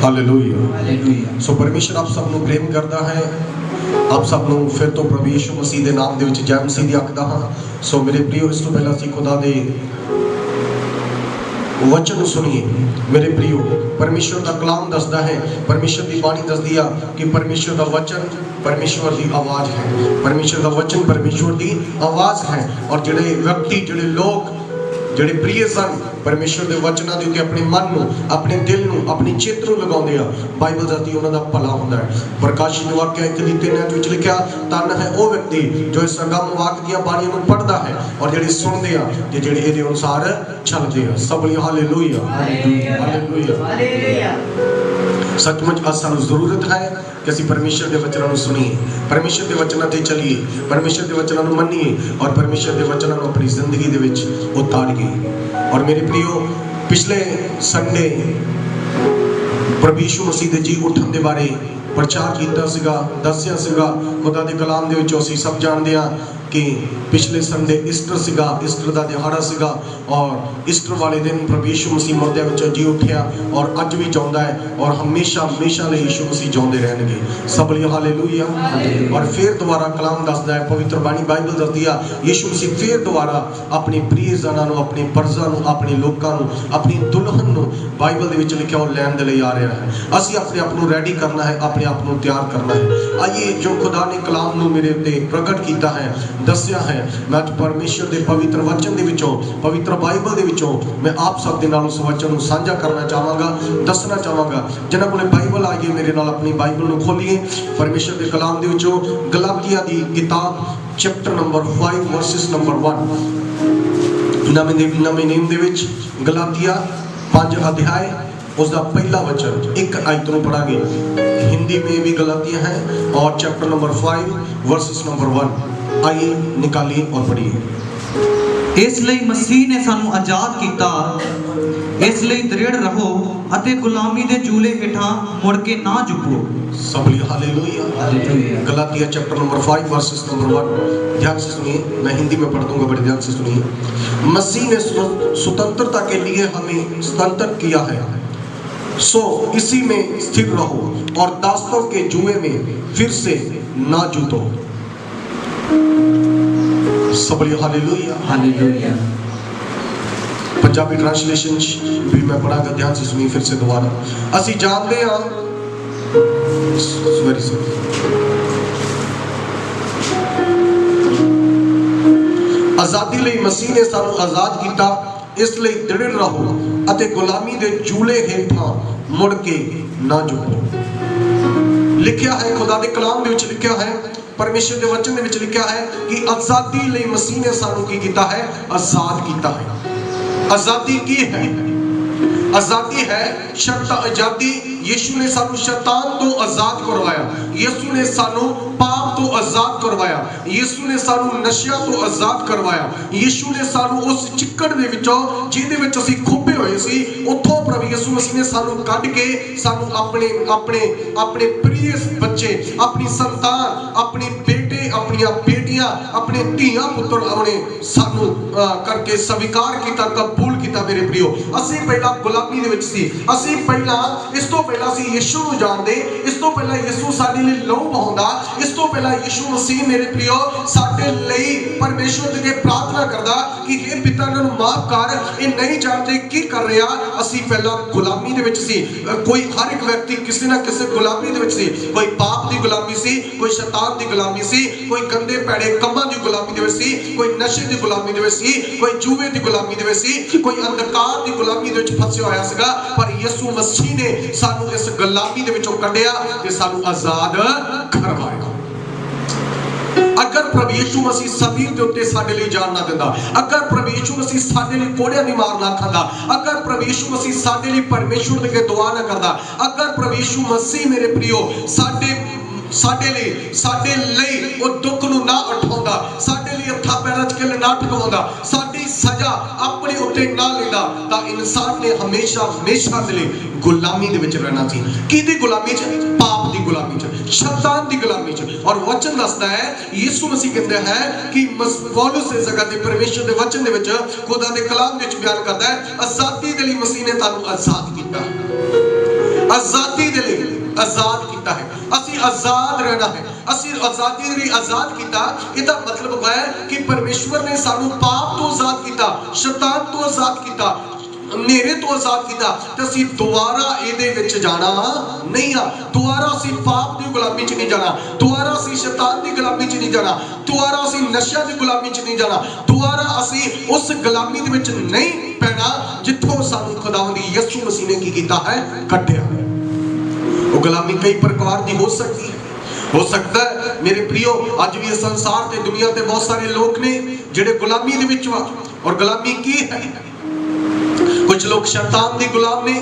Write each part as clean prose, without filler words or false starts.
Hallelujah. सो परमेश्वर आप सब ਨੂੰ ਪ੍ਰੇਮ ਕਰਦਾ ਹੈ। आप सब ਨੂੰ ਫਿਰ ਤੋਂ ਪ੍ਰਭੂ ਯਿਸੂ ਮਸੀਹ ਦੇ ਨਾਮ ਦੇ ਵਿੱਚ ਜੈ ਮਸੀਹ ਦੀ ਆਖਦਾ ਹਾਂ। ਸੋ ਮੇਰੇ ਪ੍ਰਿਯੋ, ਇਸ ਤੋਂ ਪਹਿਲਾਂ ਅਸੀਂ ਖੁਦਾ ਦੇ वचन सुनिए। मेरे प्रियो, परमेश्वर का कलाम दसदा है, परमेश्वर की बाणी दसदी आ कि परमेश्वर का वचन परमेश्वर की आवाज़ है। परमेश्वर का वचन परमेश्वर की आवाज़ है। और जिहड़े व्यक्ति, जिहड़े लोग, जिहड़े प्रिय सन परमेश्वर के वचनों के उत्ते अपने मन नूं, अपने दिल नूं, अपनी चित्त नूं लगाउंदे आ, बाइबल दसदी उन्हां दा भला हुंदा है। प्रकाशित वाक्य 1:3 विच लिखिआ, धन है वो व्यक्ति जो इस संगम वाक्य दी बाणियां नूं पढ़दा है और जिहड़े सुणदे आ ते जिहड़े इहदे अनुसार चलदे आ। सब बोलिए हालेलुया, हालेलुया, हालेलुया। सचमुच अस सानूं जरूरत है कि असीं परमेश्वर के वचनों को सुनीए, परमेश्वर के वचनों ते चलीए, परमेश्वर के वचनों को मन्नीए और परमेश्वर के वचनों को अपनी जिंदगी दे विच उतारीए। और मेरे प्रियो, पिछले संडे प्रभु यीशु मसीह दे जी उठन दे बारे प्रचार किया सीगा, दस्सिया सीगा। खुदा दे कलाम दे विचों असीं सब जानते हैं कि पिछले संडे ईस्टर सीगा, ईस्टर का दिहाड़ा सीगा और ईस्टर वाले दिन प्रभु यीशु मसीह मुर्दियां विचों जी उठिया और अज भी जिउंदा है और हमेशा हमेशा लिए यीशु मसीह जिउंदे रहणगे। सब लिए हालेलुया। और फिर दोबारा कलाम दसदा है, पवित्र बाणी बाइबल दसदी आ, यीशु मसीह फिर दोबारा अपने प्रिय जनां नूं, अपनी प्रजा नूं, अपने लोकां नूं, अपनी दुल्हन नूं बाइबल दे विच लिखिआ और लैण दे लई आ रहा है। असीं अपने आप नूं रैडी करना है, अपने आप नूं तैयार करना है। आइए, जो खुदा ने कलाम नूं मेरे उत्ते प्रगट कीता है, दस्सिया है, मैं परमेश्वर के पवित्र वचन दे विचों, पवित्र बाइबल दे विचों मैं आप सब दे नाल उस वचन नूं साझा करना चाहांगा, दसना चाहांगा। जिन्हां कोले बाइबल आइए मेरे नाल अपनी बाइबल नूं खोलीए। परमेश्वर के कलाम दे विचों गलातिया दी किताब चैप्टर नंबर 5 वर्सेस नंबर 1 नਵੇਂ नेम दे विच गलातिया 5 अध्याय उसका पहला वचन एक आयत नूं पढ़ांगे। हिंदी में भी गलातिया है और चैप्टर नंबर 5 वर्सेस नंबर 1। आइए निकालिए और पढ़िए। इसलिए मसीह ने सानू आजाद किया, इसलिए दृढ़ रहो अते गुलामी दे जूले हेठां मुड़ के ना झुको। सब hallelujah, hallelujah. Galatia chapter number 5 verses number 1, ध्यान से सुनिए, मैं हिंदी में पढ़ दूंगा, बड़े ध्यान से सुनिए। मसीह ने स्वतंत्रता के लिए हमें स्वतंत्र किया है, सो इसी में स्थिर रहो और दासों के जुए में फिर से ना जूतो। सब हालेलुया, हालेलुया। पंजाबी ट्रांसलेशन भी मैं पढ़ागा, ध्यान से सुनिए फिर से दोबारा। असी जानते हैं, वेरी सॉरी, आजादी लई मसीह ने सानू आजाद किया, इसलिए दृढ़ रहो अते गुलामी दे जूले हेठां मुड़ के ना झुको। लिखिया है, खुदा दे कलाम दे विच लिखिया है, परमेश्वर के वचन दे विच लिखिया है कि आजादी लई मसीह ने सानू की कीता है, आजाद कीता है। आजादी की है? आजादी है शर्त आजादी। यीशु ने सानू शैतान तो आजाद करवाया, यीशु ने सानू पाप तो आजाद करवाया, यीशु ने सानू नशिया तो आजाद करवाया, यीशु ने सानू उस चिक्कड़ दे विचों जिहदे विच असीं खुब्बे होए सी उत्थों प्रभु यीशु मसीह ने सानू कढ के सानू अपने अपने अपने प्रिय बच्चे, अपनी संतान, अपने बेटे, अपनी बेटियां, अपने धीआं पुत्र अपने सानू करके स्वीकार किया, कबूल किया। मेरे प्रियो, असीं पहला गुलामी दे विच सी, असीं पहला इस तो पहला सी यीशु नूं जानदे, इस तो पहला यीशु साडे लई लहू बहाउंदा, इस तो पहला यीशु मसीह मेरे प्रियो साडे लई परमेश्वर अगे प्रार्थना करदा कि हे पिता इन्हां नूं माफ कर, ये नहीं जानते की कर रहा। असीं पहला गुलामी दे विच सी। कोई हर एक व्यक्ति किसी ना किसी गुलामी दे विच सी। कोई पाप दी गुलामी सी, कोई शैतान दी गुलामी सी, कोई गंदे पैड़े कम्मां दी गुलामी दे विच सी, कोई नशे दी गुलामी दे विच सी, कोई जुए दी गुलामी दे विच सी, कोई अंधकार दी गुलामी दे विच फंसिया होया सीगा। पर यीशु मसीह ने सानू इस गुलामी दे विचों कढिया ते सानू आजाद करवाया। अगर प्रभु यीशु मसीह सलीब के उत्ते साडे लई जान ना दिंदा, अगर प्रभु यीशु मसीह साडे लई कोड़ियां दी मार ना खांदा, अगर प्रभु यीशु मसीह साडे लई परमेश्वर दे अगे दुआ ना करदा, अगर प्रभु यीशु मसीह मेरे प्रियो साडे लई ओ दुख नूं ना उठाउंदा, साडे लई हत्थां पैरां च किल ना ठकवाउंदा, साडी सजा अपने उत्ते ना लैंदा, तां इंसान ने हमेशा हमेशा दे लई गुलामी दे विच रहना सी। किहदी गुलामी च? पाप दी गुलामी च, शैतान दी गुलामी च। और वचन दसदा है, यीशु मसीह कहंदा है कि पौलुस इस जगह ते परमेश्वर दे वचन दे विच खुदा दे कलाम दे विच बयान करदा है, आजादी दे लई मसीह ने तानू आजाद कीता। आजादी दे लई आजाद कीता है। ਅਸੀਂ आजाद रहना है, ਅਸੀਂ आजादी ਦੇ ਲਈ आजाद ਕੀਤਾ। ਇਹਦਾ ਮਤਲਬ ਹੈ ਕਿ ਪਰਮੇਸ਼ਵਰ ਨੇ ਸਾਨੂੰ ਪਾਪ ਤੋਂ ਆਜ਼ਾਦ ਕੀਤਾ, ਸ਼ੈਤਾਨ ਤੋਂ ਆਜ਼ਾਦ ਕੀਤਾ, ਹਨੇਰੇ ਤੋਂ ਆਜ਼ਾਦ ਕੀਤਾ ਤੇ ਅਸੀਂ ਦੁਬਾਰਾ ਇਹਦੇ ਵਿੱਚ ਜਾਣਾ ਨਹੀਂ ਆ। ਦੁਬਾਰਾ ਅਸੀਂ ਪਾਪ ਦੀ ਗੁਲਾਮੀ 'ਚ ਨਹੀਂ ਜਾਣਾ, ਦੁਬਾਰਾ ਅਸੀਂ ਸ਼ੈਤਾਨ ਦੀ ਗੁਲਾਮੀ 'ਚ ਨਹੀਂ ਜਾਣਾ, ਦੁਬਾਰਾ ਅਸੀਂ ਨਸ਼ਿਆਂ ਦੀ ਗੁਲਾਮੀ 'ਚ ਨਹੀਂ ਜਾਣਾ, ਦੁਬਾਰਾ ਅਸੀਂ ਉਸ ਗੁਲਾਮੀ ਦੇ ਵਿੱਚ ਨਹੀਂ ਪੈਣਾ ਜਿੱਥੋਂ ਸਾਨੂੰ ਖੁਦਾਵੰਦ ਯਿਸੂ ਮਸੀਹ ਨੇ ਕੀ ਕੀਤਾ ਹੈ, ਕੱਢਿਆ। ਉਹ ਗੁਲਾਮੀ ਕਈ ਪ੍ਰਕਾਰ ਦੀ ਹੋ ਸਕਦੀ ਹੈ। ਹੋ ਸਕਦਾ ਹੈ ਮੇਰੇ ਪ੍ਰਿयो ਅੱਜ ਵੀ ਇਸ ਸੰਸਾਰ ਤੇ ਦੁਨੀਆ ਤੇ ਬਹੁਤ ਸਾਰੇ ਲੋਕ ਨੇ ਜਿਹੜੇ ਗੁਲਾਮੀ ਦੇ ਵਿੱਚ ਵਾ। ਔਰ ਗੁਲਾਮੀ ਕੀ ਹੈ? कुछ लोग शैतान दे गुलाम ने,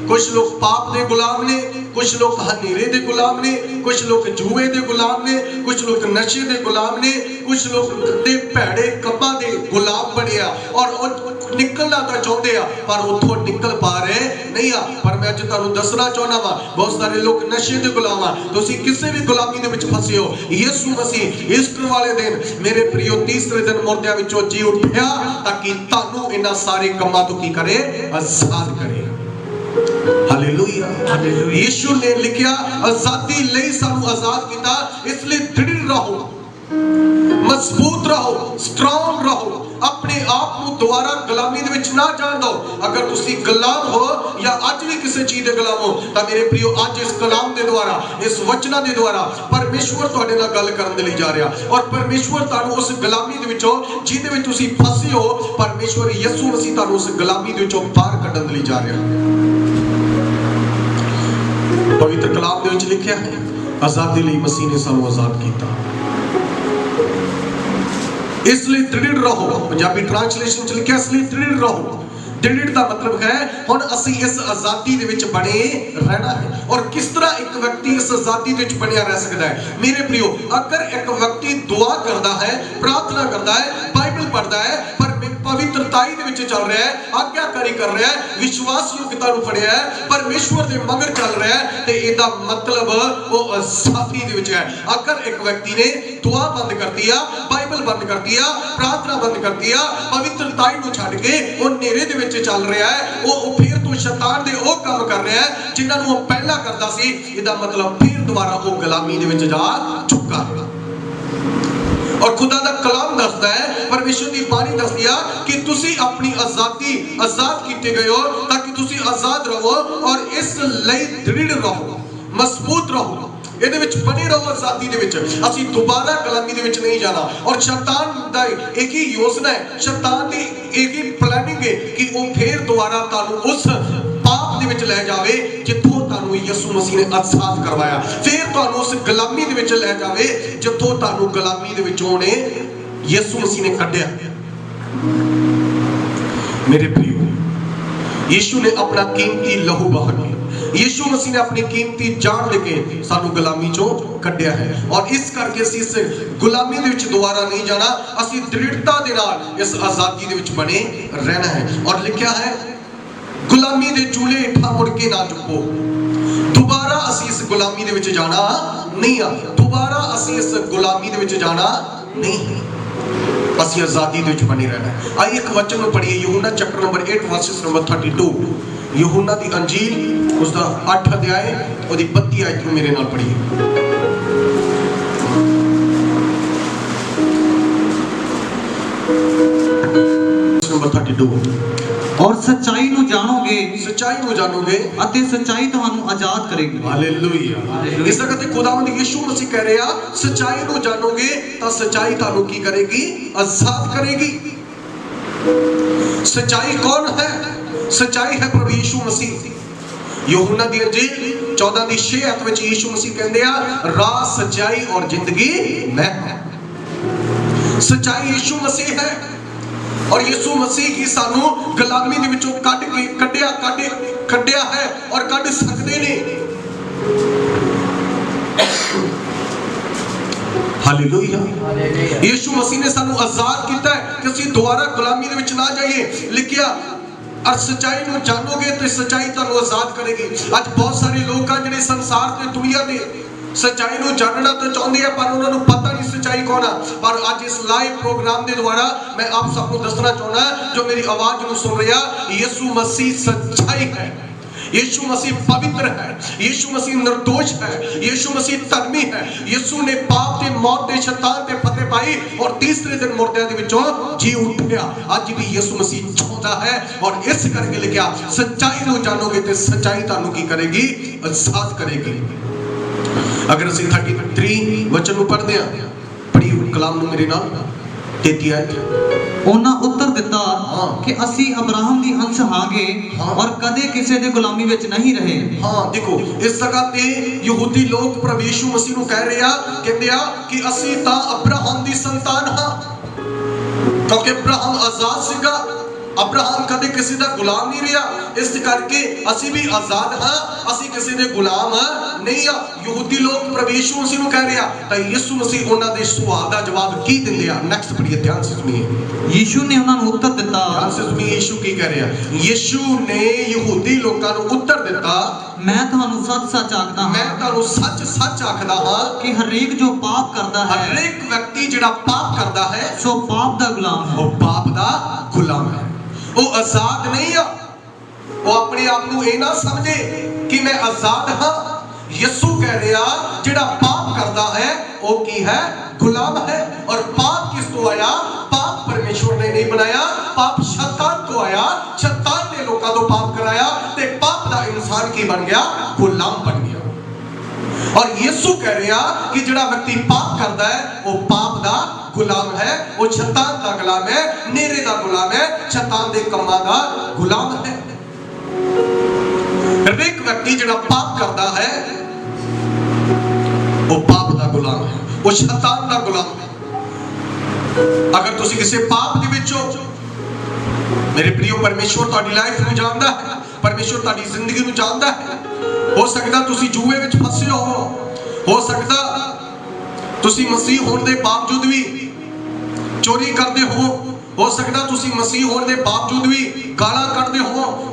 कुछ लोग पाप दे गुलाम ने, कुछ लोग हनेरे दे गुलाम ने, कुछ लोग जुए दे गुलाम ने, कुछ लोग नशे दे गुलाम ने, कुछ लोग दे भैड़े कम्मां दे गुलाम बने आ और निकलना तो चाहते आ पर उथों निकल पा रहे नहीं आ। पर मैं अज तुहानूं दसना चाहना वा बहुत सारे लोग नशे दे गुलाम आ। तुसीं किसी भी गुलामी दे विच फसे हो। यीशु मसीह ईस्टर वाले दिन मेरे प्रियो तीसरे दिन मुर्दियां विचों जी उठिया ताकि तुहानूं इन्हां सारे कम्मां तो की करे, आजाद करे। हालेलुया। यीशु ने लिखिया आजादी लई सानू आजाद किया, इसलिए दृढ़ रहो, मजबूत रहो, स्ट्रांग रहो, अपने आप को दोबारा गुलामी दे विच ना जान दो। अगर तुसी गुलाम हो या आज भी किसी चीज दे गुलाम हो तो मेरे प्रियो आज इस कलाम दे द्वारा, इस वचना दे द्वारा परमेश्वर तुहाडे नाल गल करन दे लई जा रहा और परमेश्वर तुहानू उस गुलामी दे विचों जिहदे विच तुसी फसे हो परमेश्वर यीशु मसीह तुहानू उस गुलामी दे विचों बाहर कढण दे लई जा रहा। पवित्र कलाम दे विच लिखिया है आजादी लई मसीह ने सानू आजाद किया, इसलिए दृढ़ रहो। पंजाबी ट्रांसलेशन च लिखिया इसलिए दृढ़ रहो। दृढ़ का मतलब है हुण असीं इस आजादी दे विच बने रहना है। और किस तरह एक व्यक्ति इस आजादी दे विच बनिया रह सकता है मेरे प्रियो? अगर एक व्यक्ति दुआ करता है, प्रार्थना करता है, बाइबल पढ़ता है, पर पवित्रताई दे विच चल रहा है, आज्ञाकारी कर रहा है, विश्वास योग्यता नूं फड़िया है, परमेश्वर दे मगर चल रहा है ते इहदा मतलब वो आजादी दे विच है। अगर एक व्यक्ति ने दुआ बंद कर दिया, बाइबल बंद कर दिया, प्रार्थना बंद कर दिया, पवित्रताई नूं छड्ड के वो नेरे दे विच चल रहा है, वो फिर तो शैतान दे वो काम कर रहा है जिन्हां नूं वो पहला करदा सी, इहदा मतलब फिर दोबारा वो गुलामी दे विच जा चुका है। और खुदा दा कलाम दसदा है, परमेश्वर दी बाणी दसदी आ कि तुसी अपनी आजादी आजाद कीते गए हो ताकि तुसी आजाद रहो और इस लई दृढ़ रहो, मजबूत रहो, ਇਹਦੇ ਵਿੱਚ ਬਣੇ ਰਹੋ। ਆਜ਼ਾਦੀ ਦੇ ਵਿੱਚ ਅਸੀਂ ਦੁਬਾਰਾ ਗੁਲਾਮੀ ਦੇ ਵਿੱਚ ਨਹੀਂ ਜਾਣਾ। ਔਰ ਸ਼ੈਤਾਨ ਦਾ ਇੱਕ ਹੀ ਯੋਜਨਾ ਹੈ, ਸ਼ੈਤਾਨ ਦੀ ਇੱਕ ਹੀ ਪਲੈਨਿੰਗ ਹੈ ਕਿ ਉਹ ਫੇਰ ਦੁਬਾਰਾ ਤੁਹਾਨੂੰ ਉਸ ਪਾਪ ਦੇ ਵਿੱਚ ਲੈ ਜਾਵੇ ਜਿੱਥੋਂ ਤੁਹਾਨੂੰ ਯਿਸੂ ਮਸੀਹ ਨੇ ਆਜ਼ਾਦ ਕਰਵਾਇਆ, ਫੇਰ ਤੁਹਾਨੂੰ ਉਸ ਗੁਲਾਮੀ ਦੇ ਵਿੱਚ ਲੈ ਜਾਵੇ ਜਿੱਥੋਂ ਤੁਹਾਨੂੰ ਗੁਲਾਮੀ ਦੇ ਵਿੱਚੋਂ ਉਹਨੇ ਯਿਸੂ ਮਸੀਹ ਨੇ ਕੱਢਿਆ। मेरे प्रियो यीशु ने अपना कीमती लहू बहा के, यीशु मसीह ने अपनी कीमती जान लेके सानू गुलामी चों कढ़िया है। और इस करके असीं इस गुलामी दे विच दोबारा नहीं जाना, असीं दृढ़ता दे नाल इस आजादी दे विच बने रहना है। और लिखिया है गुलामी दे चूल्हे हेठां मुड़ के ना चुको। दोबारा असीं इस गुलामी दे विच जाना नहीं आ, दोबारा असीं इस गुलामी दे विच जाना नहीं, ਅਸੀਂ ਆਜ਼ਾਦੀ ਦੇ ਵਿੱਚ ਬਣੇ ਰਹਿਣਾ। ਆइए ਇੱਕ ਵਚਨ ਨੂੰ ਪੜ੍ਹੀਏ, ਯਹੂਨਾ ਚੈਪਟਰ ਨੰਬਰ 8 ਵਰਸਸ ਨੰਬਰ 32। ਯਹੂਨਾ ਦੀ ਅੰਜੀਲ ਉਸ ਦਾ 8 ਅਧਿਆਇ ਉਹਦੀ 32 ਆਇਤ ਨੂੰ ਮੇਰੇ ਨਾਲ ਪੜ੍ਹੀਏ। ਨੰਬਰ 32। और सच्चाई ਨੂੰ ਜਾਣੋਗੇ, सच्चाई ਨੂੰ ਜਾਣੋਗੇ ਅਤੇ ਸੱਚਾਈ ਤੁਹਾਨੂੰ ਆਜ਼ਾਦ ਕਰੇਗੀ। ਹਾਲੇਲੂਇਆ। ਇਸ ਵਕਤ ਖੁਦਾਵੰਦ ਯਿਸੂ ਮਸੀਹ ਕਹਿ ਰਿਹਾ ਸੱਚਾਈ ਨੂੰ ਜਾਣੋਗੇ ਤਾਂ ਸੱਚਾਈ ਤੁਹਾਨੂੰ ਕੀ ਕਰੇਗੀ? ਆਜ਼ਾਦ ਕਰੇਗੀ। सच्चाई कौन है? सच्चाई है प्रभु यीशु मसीह। यूहन्ना दी अंजील 14 दी 6 आयत विच यीशु मसीह कहंदे आ राह, सच्चाई और जिंदगी मैं हूं। सच्चाई यीशु मसीह है और यीशु मसीह ही सानू गुलामी दे विचों कढ के कढिया है और कढ सकदे ने। हालेलुया। यीशु मसीह ने सानू आजाद किया है कि असीं दोबारा गुलामी दे विच ना जाइए। लिखिया और सच्चाई नूं जानोगे तो सच्चाई तुहानू आजाद करेगी। अज बहुत सारे लोग हैं जिहड़े संसार ते दुनिया दे सच्चाई नूं जानना तो चाहते हैं पर उन्होंने पता नहीं सच्चाई कौन है। पर आज इस लाइव प्रोग्राम के द्वारा मैं आप सबको दसना चाहना जो मेरी आवाज नूं सुन रहा, यीशु मसीह सच्चाई है। यीशु मसीह पवित्र है, यीशु मसीह निर्दोष है, यीशु मसीह धर्मी है। यीशु ने पाप ते मौत ते शैतान ते फतेह पाई और तीसरे दिन मुर्दियां दे विचों जी उठिया। अज भी यीशु मसीह जिंदा है और इस करके लिखिया सच्चाई नूं जानोगे ते सच्चाई तुहानूं की करेगी, आजाद करेगी। अगर ਅਸੀਂ 33 वचन ਨੂੰ पढ़दे हां, पढ़ी कलाम ਨੂੰ मेरे नाल 33 आयत। ਉਹਨਾਂ ਉੱਤਰ ਦਿੱਤਾ ਕਿ ਅਸੀਂ ਅਬਰਾਹਮ ਦੀ ਅੰਸ਼ ਹਾਗੇ ਔਰ ਕਦੇ ਕਿਸੇ ਦੇ ਗੁਲਾਮੀ ਵਿੱਚ ਨਹੀਂ ਰਹੇ। हाँ देखो इस जगह ते यहूदी लोग प्रभु यीशु मसीह ਨੂੰ ਕਹਿ ਰਹੇ ਆ, ਕਹਿੰਦੇ ਆ ਕਿ ਅਸੀਂ ਤਾਂ ਅਬਰਾਹਮ ਦੀ ਸੰਤਾਨ ਹਾਂ, ਕਿਉਂਕਿ ਅਬਰਾਹਮ ਆਜ਼ਾਦ ਸੀਗਾ। ਅਬਰਾਹਮ ਕਦੇ ਕਿਸੇ ਦਾ ਗੁਲਾਮ ਨਹੀਂ ਰਿਹਾ, ਇਸ ਕਰਕੇ ਅਸੀਂ ਵੀ ਆਜ਼ਾਦ ਹਾਂ, ਅਸੀਂ ਕਿਸੇ ਦੇ ਗੁਲਾਮ ਨਹੀਂ ਆ। ਯਹੂਦੀ ਲੋਕ ਪ੍ਰਭੂ ਯੀਸ਼ੂ ਮਸੀਹ ਨੂੰ ਕਹਿ ਰਿਹਾ, ਤਾਂ ਯਿਸੂ ਮਸੀਹ ਉਹਨਾਂ ਦੇ ਸਵਾਲ ਦਾ ਜਵਾਬ ਕੀ ਦਿੰਦੇ ਆ? ਨੈਕਸਟ ਪੜੀਏ, ਧਿਆਨ ਸੇ ਸੁਣੀਏ। ਯੀਸ਼ੂ ਨੇ ਉਹਨਾਂ ਨੂੰ ਉੱਤਰ ਦਿੱਤਾ, ਧਿਆਨ ਸੇ ਸੁਣੀਏ ਯੀਸ਼ੂ ਕੀ ਕਹਿ ਰਿਹਾ। ਯੀਸ਼ੂ ਨੇ ਯਹੂਦੀ ਲੋਕਾਂ ਨੂੰ ਉੱਤਰ ਦਿੱਤਾ, ਮੈਂ ਤੁਹਾਨੂੰ ਸੱਚ-ਸੱਚ ਆਖਦਾ ਮੈਂ ਹਾਂ, ਤੁਹਾਨੂੰ ਸੱਚ-ਸੱਚ ਆਖਦਾ ਹਾਂ ਕਿ ਹਰੇਕ ਜੋ ਪਾਪ ਕਰਦਾ ਹੈ, ਹਰੇਕ ਵਿਅਕਤੀ ਜਿਹੜਾ ਪਾਪ ਕਰਦਾ ਹੈ ਸੋ ਪਾਪ ਦਾ ਗੁਲਾਮ ਹੈ। ਉਹ ਪਾਪ ਦਾ ਗੁਲਾਮ ਹੈ, ਉਹ ਆਜ਼ਾਦ ਨਹੀਂ ਆ। ਉਹ ਆਪਣੇ ਆਪ ਨੂੰ ਇਹ ਨਾ ਸਮਝੇ ਕਿ ਮੈਂ ਆਜ਼ਾਦ ਹਾਂ। ਯਿਸੂ ਕਹਿ ਰਿਹਾ ਜਿਹੜਾ ਪਾਪ ਕਰਦਾ ਹੈ ਉਹ ਕੀ ਹੈ? ਗੁਲਾਮ ਹੈ। ਔਰ ਪਾਪ ਕਿਸ ਤੋਂ ਆਇਆ? ਪਾਪ ਪਰਮੇਸ਼ਵਰ ਨੇ ਨਹੀਂ ਬਣਾਇਆ, ਪਾਪ ਸ਼ੈਤਾਨ ਤੋਂ ਆਇਆ। ਸ਼ੈਤਾਨ ਨੇ ਲੋਕਾਂ ਤੋਂ ਪਾਪ ਕਰਾਇਆ ਤੇ ਪਾਪ ਦਾ ਇਨਸਾਨ ਕੀ ਬਣ ਗਿਆ? ਗੁਲਾਮ ਬਣ ਗਿਆ। और यीशु कह रहा कि जिहड़ा व्यक्ति पाप करता है वो पाप दा गुलाम है, वो शैतान दा गुलाम है, नेरे दा गुलाम है, शैतान दे कम्मां दा गुलाम है। हर एक व्यक्ति जिहड़ा पाप करता है वो पाप दा गुलाम है, वो शैतान दा गुलाम है। अगर तुसी किसी पाप दे विच हो, मेरे प्रियो, परमेश्वर तुहाडी लाइफ नूं जानदा है, परमेश्वर तुहाडी जिंदगी नूं जानदा है। हो सकदा तुसी जुए विच फसे हो सकदा तुसी मसीह होने दे बावजूद भी चोरी करदे हो सकदा तुसी मसीह होने दे बावजूद भी गालां कढदे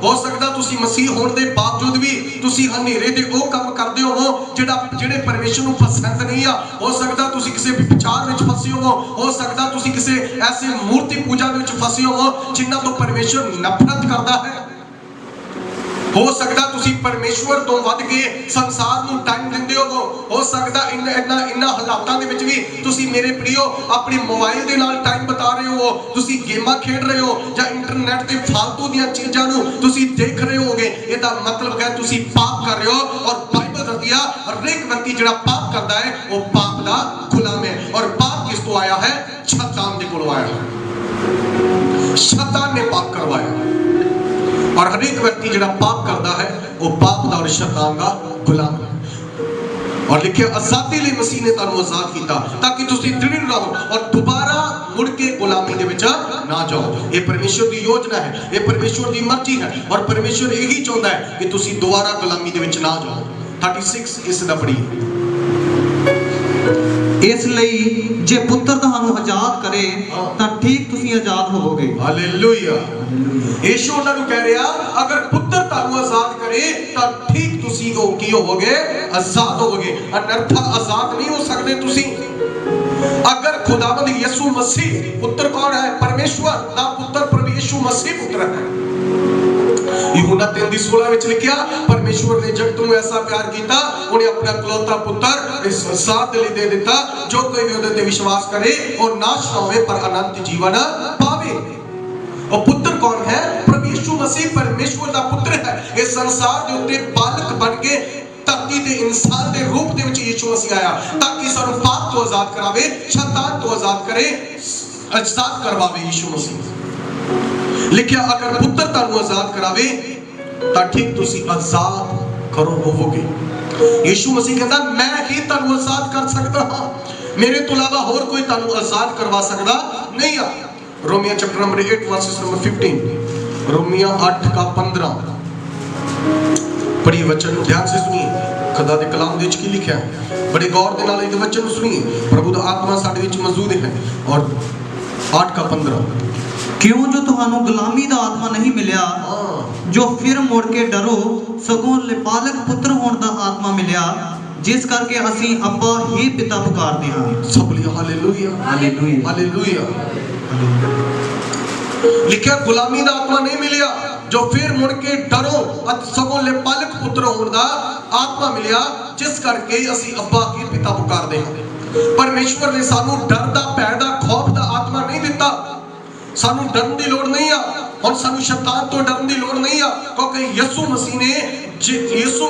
हो सकदा तुसी मसीह होने दे बावजूद भी तुसी हनेरे दे ओ काम करदे हो ਜਿਹੜੇ परमेश्वर ਨੂੰ पसंद नहीं आ। हो सकदा तुसी किसी विचार विच फसे हो सकदा तुसी किसी ऐसे मूर्ति पूजा विच फसे हो जिन्हां तो परमेश्वर नफरत करदा है। हो सकदा तुसी परमेश्वर तो वध के संसार नूं टाइम दिंदे हो सकदा इन्हां हालातां दे विच भी तुसी मेरे प्रियो अपने मोबाइल दे नाल टाइम बिता रहे हो, तुसी गेमां खेड रहे हो जां इंटरनेट ते फालतू दीयां चीज़ां नूं तुसी देख रहे होगे। इहदा मतलब है तुसी पाप कर रहे हो। और बाइबल दसदी आ हर एक व्यक्ति जिहड़ा पाप करदा है वो पाप दा गुलाम है। और पाप किस तो आया है? शैतान दे कोलों आया है, शैतान ने पाप करवाया। और हर एक व्यक्ति जिहड़ा पाप करता है वो पाप दा और शैतान दा गुलाम है। और लिखे आजादी लई मसीह ने तुहानूं आजाद कीता ताकि तुसीं दृढ़ रहो और दोबारा मुड़ के गुलामी दे विच ना जाओ। ये परमेश्वर दी योजना है, ये परमेश्वर दी मर्जी है और परमेश्वर यही चाहता है कि तुसीं दोबारा गुलामी दे विच ना जाओ। 36 इस दा पढ़िए। ਇਸ ਲਈ ਜੇ ਪੁੱਤਰ ਤੁਹਾਨੂੰ ਆਜ਼ਾਦ ਕਰੇ ਤਾਂ ਠੀਕ ਤੁਸੀਂ ਆਜ਼ਾਦ ਹੋਵੋਗੇ। ਹਾਲੇਲੂਇਆ। ਯੀਸ਼ੂ ਉਹਨਾਂ ਨੂੰ ਕਹਿ ਰਿਹਾ ਅਗਰ ਪੁੱਤਰ ਤੁਹਾਨੂੰ ਆਜ਼ਾਦ ਕਰੇ ਤਾਂ ਠੀਕ ਤੁਸੀਂ ਕੀ ਹੋਵੋਗੇ? ਆਜ਼ਾਦ ਹੋਵੋਗੇ। ਅਨਰਥਾ ਆਜ਼ਾਦ ਨਹੀਂ ਹੋ ਸਕਦੇ ਤੁਸੀਂ। अगर खुदावंद यीशु मसीह, पुत्र कौन है? परमेश्वर दा पुत्र प्रभु यीशु मसीह पुत्र है। यूहन्ना 3:16 विच लिखिया परमेश्वर ने जगत नूं ऐसा प्यार कीता उन्हें अपना इकलौता पुत्र इस संसार दे लई दे दिता जो कोई भी उहदे ते विश्वास करे और नाश ना होवे पर अनंत जीवन पावे। और पुत्र कौन है? प्रभु यीशु मसीह परमेश्वर दा पुत्र है। इस संसार दे उत्ते बालक बन के धरती दे इंसान दे रूप दे विच यीशु मसीह आया ताकि सानू पाप तो आजाद करावे, शैतान तो आजाद करे, आजाद करवावे। यीशु मसीह लिखिया अगर पुत्र तानू आजाद करावे तां ठीक तुसी आजाद करो होवोगे। यीशु मसीह कहता मैं ही तानू आजाद कर सकदा हां, मेरे तो अलावा होर कोई तानू आजाद करवा सकदा नहीं आ। रोमियो चैप्टर नंबर 8 वर्सेस नंबर 15, रोमियो 8 का 15 बड़ी वचन ध्यान से सुनिए। खुदा दे कलाम दे विच की लिखिया है, बड़े गौर दे नाल इस वचन नूं सुनिए। प्रभु दा आत्मा साडे विच मौजूद है। और 8 का 15 क्यों जो ਤੁਹਾਨੂੰ ਗੁਲਾਮੀ ਦਾ ਆਤਮਾ ਨਹੀਂ ਮਿਲਿਆ ਜੋ ਫਿਰ ਮੁੜ ਕੇ ਡਰੋ ਸਗੋਂ ਲਿਪਾਲਕ ਪੁੱਤਰ ਹੋਣ ਦਾ ਆਤਮਾ ਮਿਲਿਆ ਜਿਸ ਕਰਕੇ ਅਸੀਂ ਅੱਬਾ ਹੀ ਪਿਤਾ ਪੁਕਾਰਦੇ ਹਾਂ। सब बोलिए हालेलुया हालेलुया हालेलुया। लिखिया गुलामी दा आत्मा नहीं मिलिया जो फिर मुड़ के डरो सगों लेपालक पुत्र होने दा आत्मा मिलिया जिस करके असी अब्बा के पिता पुकारदे हां। परमेश्वर ने सानू डर दा भै दा खौफ दा आत्मा नहीं दिता। सानू डरन दी लोड़ नहीं आ और सानू शैतान तो डरन दी लोड़ नहीं आ, क्योंकि यीशु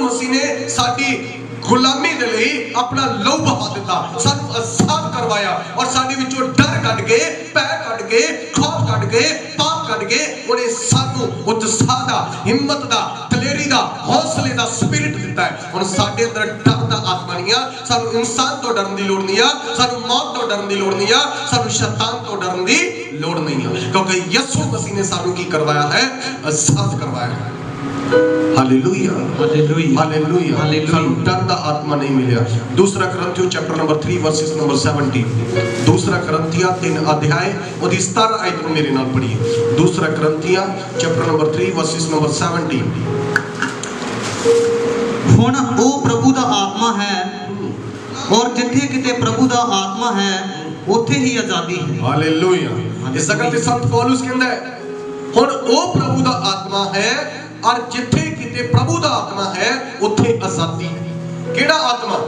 मसीह ने साडी गुलामी दे लई अपना लहू बहा दिता, सानू आजाद करवाया और साडे विचों डर कढ के भै कढ के खौफ कढ के पाप कढ के उन्हें सानू उत्साह दा हिम्मत दा दलेरी दा हौसले दा स्पिरिट दिता है। हुण साडे अंदर डर दा आत्मा नहीं आ, सानू इंसान तो डरन दी लोड़ नहीं आ, सानू मौत तो डरन दी लोड़ नहीं आ, सानू शैतान तो डरन दी लोड़ नहीं है, क्योंकि यीशु मसीह ने सानू की करवाया है, आजाद करवाया है। Hallelujah hallelujah hallelujah. सानू डर दा आत्मा नहीं मिलिया। दूसरा करंथियों चैप्टर नंबर 3 वर्सेस नंबर 17। दूसरा करंथिया 3 अध्याय ओदी 17 आयत को मेरे नाल पढ़िए। दूसरा करंथिया चैप्टर नंबर 3 वर्सेस नंबर 17। हुण ओ प्रभु दा आत्मा है और जिथे किते प्रभु दा आत्मा है उथे ही आजादी है। हालेलुया। इस जगह पे संत पौलुस कहंदा है हुण ओ प्रभु दा आत्मा है और जिथे किते प्रभु दा आत्मा है उथे आजादी। केड़ा आत्मा?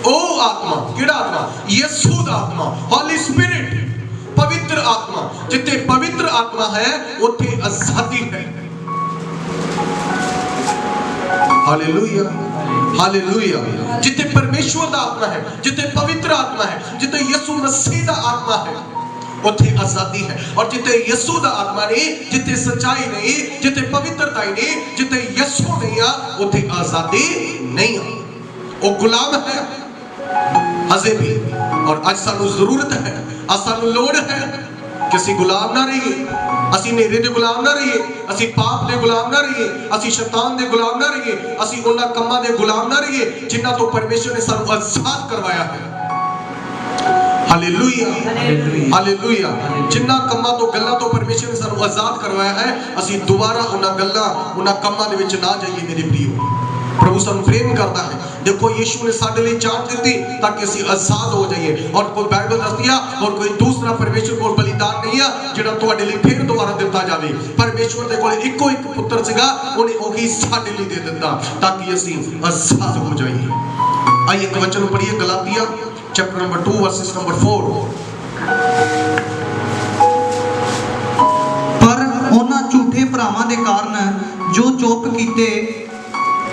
ओ आत्मा। केड़ा आत्मा? यीशु दा आत्मा, होली स्पिरिट, पवित्र आत्मा। जिथे पवित्र आत्मा है उथे आजादी है। Hallelujah hallelujah. जिथे परमेश्वर दा आत्मा है, जिथे पवित्र आत्मा है, जिथे यीशु मसीह दा आत्मा है उथे आजादी है। और जिथे यीशु दा आत्मा नहीं, जिथे सच्चाई नहीं, जिथे पवित्रता ही नहीं, जिथे यीशु नहीं आ उथे आजादी नहीं आ। वो गुलाम है अजे भी। और आज सानू जरूरत है, आज सानू लोड़ है कि असी गुलाम ना रहिए, असी नेरे दे गुलाम ना रहिए, असी पाप दे गुलाम ना रहिए, असी शैतान दे गुलाम ना रहिए, असी उन्हां कम्मां दे गुलाम ना रहिए जिन्हां तो परमेश्वर ने सानू आजाद करवाया है। Hallelujah hallelujah. जिन्हां कम्मां तो गल्लां तो परमेश्वर ने सानू आजाद करवाया है, असी दोबारा उन्हां गल्लां उन्हां कम्मां दे विच ना जाइए मेरे प्रियो। प्रभु सानू प्रेम करता है। देखो यीशु ने साडे लिए जान दी ताकि असी आजाद हो जाइए। और कोई बाइबल दसदी आ और कोई दूसरा परमेश्वर कोल बलिदान नहीं आ जेड़ा तुहाडे लिए फिर दोबारा दिता जावे। परमेश्वर दे कोल इक्को एक पुत्र सीगा, उन्हें ओही साडे लिए दे दिता ताकि असी आजाद हो जाइए। आइए एक वचन पढ़िए Galatia chapter number 2 versus number 4। पर उन्हां झूठे भरावां दे कारण जो चुप कीते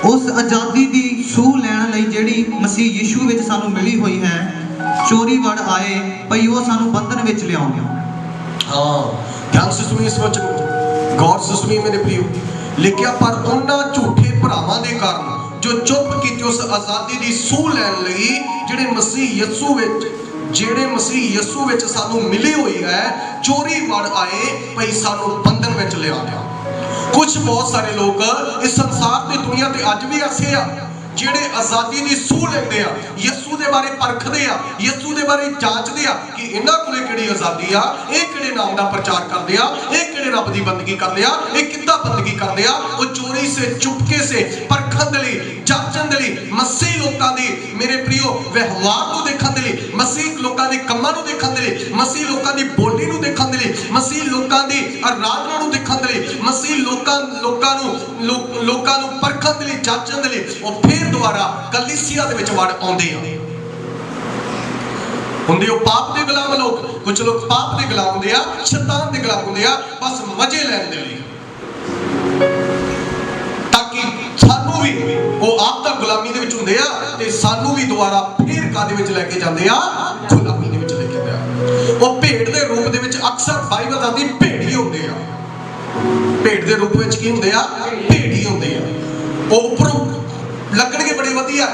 उस आजादी दी सूह लैण लई ਜਿਹੜੀ ਮਸੀਹ ਯੀਸ਼ੂ ਵਿੱਚ ਸਾਨੂੰ ਮਿਲੀ ਹੋਈ ਹੈ ਚੋਰੀ ਵੜ ਆਏ ਭਈ ਉਹ ਸਾਨੂੰ ਬੰਧਨ ਵਿੱਚ ਲਿਆਉਣ। हाँ, ध्यान से सुनिए इस वचन को, गौर से सुनिए मेरे प्रियो। लिखिया पर उन्हां झूठे भरावां दे कारण जो चुप कीते उस आजादी दी सूह लैण लई ਜਿਹੜੇ मसीह यीशु ਵਿੱਚ ਸਾਨੂੰ ਮਿਲੀ ਹੋਈ ਹੈ ਚੋਰੀ ਵੜ ਆਏ ਭਈ ਸਾਨੂੰ ਬੰਧਨ ਵਿੱਚ ਲਿਆ ਗਿਆ। कुछ बहुत सारे लोग इस संसार की दुनिया ते अज भी ऐसे आ जेड़े आजादी दी सूह लेंदे आ, यीशु दे बारे परखदे आ, यीशु दे बारे जांचदे आ कि इन्हां कोले किहड़ी आजादी आ, इह किहड़े नाम दा प्रचार करदे आ, इह किहड़े रब दी बंदगी करदे आ, इह किद्दां बंदगी करदे आ। ओ चोरी से चुपके से परखण दे लई जांचण दे लई मसीह लोकां दी मेरे प्रियो व्यवहार नूं देखण दे लई, मसीह लोकां दे कम्मां नूं देखण दे लई, मसीह लोकां दी बोली नूं देखण दे लई, मसीह लोकां दी आराधना नूं देखण दे लई, मसीह लोकां नूं परखण दे लई जांचण दे लई ओ फिर दोबारा कलीसिया दे विच वड़ आउंदे आ। हुंदे ओ पाप दे गुलाम लोग, कुछ लोग पाप दे गुलाम हुंदे आ, शैतान दे गुलाम हुंदे आ, बस मजे लैण दे लई ताकि सानू भी ओ आप दा गुलामी दे विच हुंदे आ ते सानू भी दोबारा फिर कादे विच लैके जांदे आ, गुलामी दे विच लैके जांदे आ। ओ भेड़ दे रूप दे विच अक्सर बाइबल दादी भेड़ी हुंदे आ। भेड़ दे रूप विच की हुंदे आ? भेड़ी हुंदे आ। ओ उपरों लगणगे बड़े वधिया,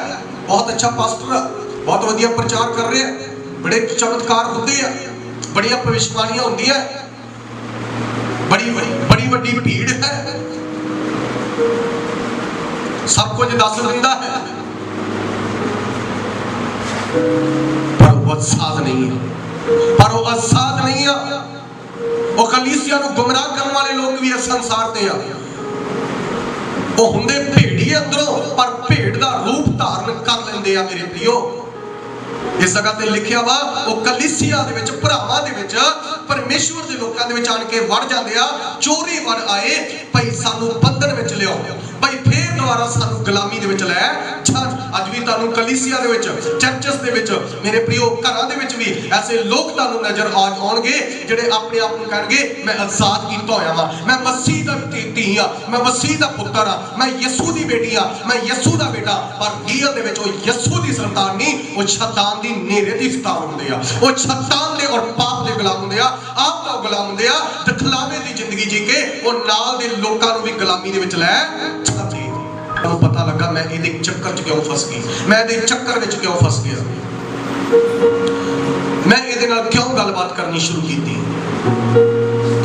बहुत अच्छा पास्टर, बहुत वधिया प्रचार कर रहे हैं, बड़े चमत्कार होंदे आ, बड़ियां भविष्यवाणियां होंदियां, बड़ी वड्डी भीड़ है, सब कुछ दस दिंदा है, पर वो आजाद नहीं है, पर वो आजाद नहीं है। वो कलीसिया नूं गुमराह करने वाले लोग भी इस संसार ते आ। वो हुंदे भेड़ी अंदरों पर भेड़ दा रूप धारण कर लेंदे आ मेरे प्रियो। इस जगह ते लिखिया वा वो कलीसिया दे विच भरावां दे विच परमेश्वर दे लोकां दे विच आण के वड़ जांदे आ, चोरी वड़ आए भाई सानू बंधन विच लियाओ, भाई फिर दोबारा सानू गुलामी दे विच लै छड़। अज भी तुहानू कलीसिया दे विच, चर्चस दे विच, मेरे प्रियो घरां दे विच भी ऐसे लोग तुहानू नजर आउणगे जिहड़े अपने आप नू कहणगे मैं आजाद कीता होया वां, मैं मसीह दा धी हां, मैं मसीह दा पुत्तर हां, मैं यसू दी बेटी हां, मैं यसू दा बेटा। पर रियल दे विच ओ यसू दी संतान नहीं, ओ शैतान दी नेरे दी संतान हुंदे आ, ओ शैतान दे और पाप दे गुलाम हुंदे आ, आप दा गुलाम हुंदे आ। दिखलावे दी जिंदगी जी के ओ नाल दे लोकां नू भी गुलामी दे विच लै छड्डे। ਮੈਨੂੰ पता लगा मैं ਇਹਦੇ ਚੱਕਰ 'ਚ ਕਿਉਂ ਫਸ ਗਈ, मैं ਇਹਦੇ ਚੱਕਰ ਵਿੱਚ ਕਿਉਂ ਫਸ ਗਿਆ, मैं ਇਹਦੇ ਨਾਲ ਕਿਉਂ ਗੱਲਬਾਤ ਕਰਨੀ ਸ਼ੁਰੂ ਕੀਤੀ।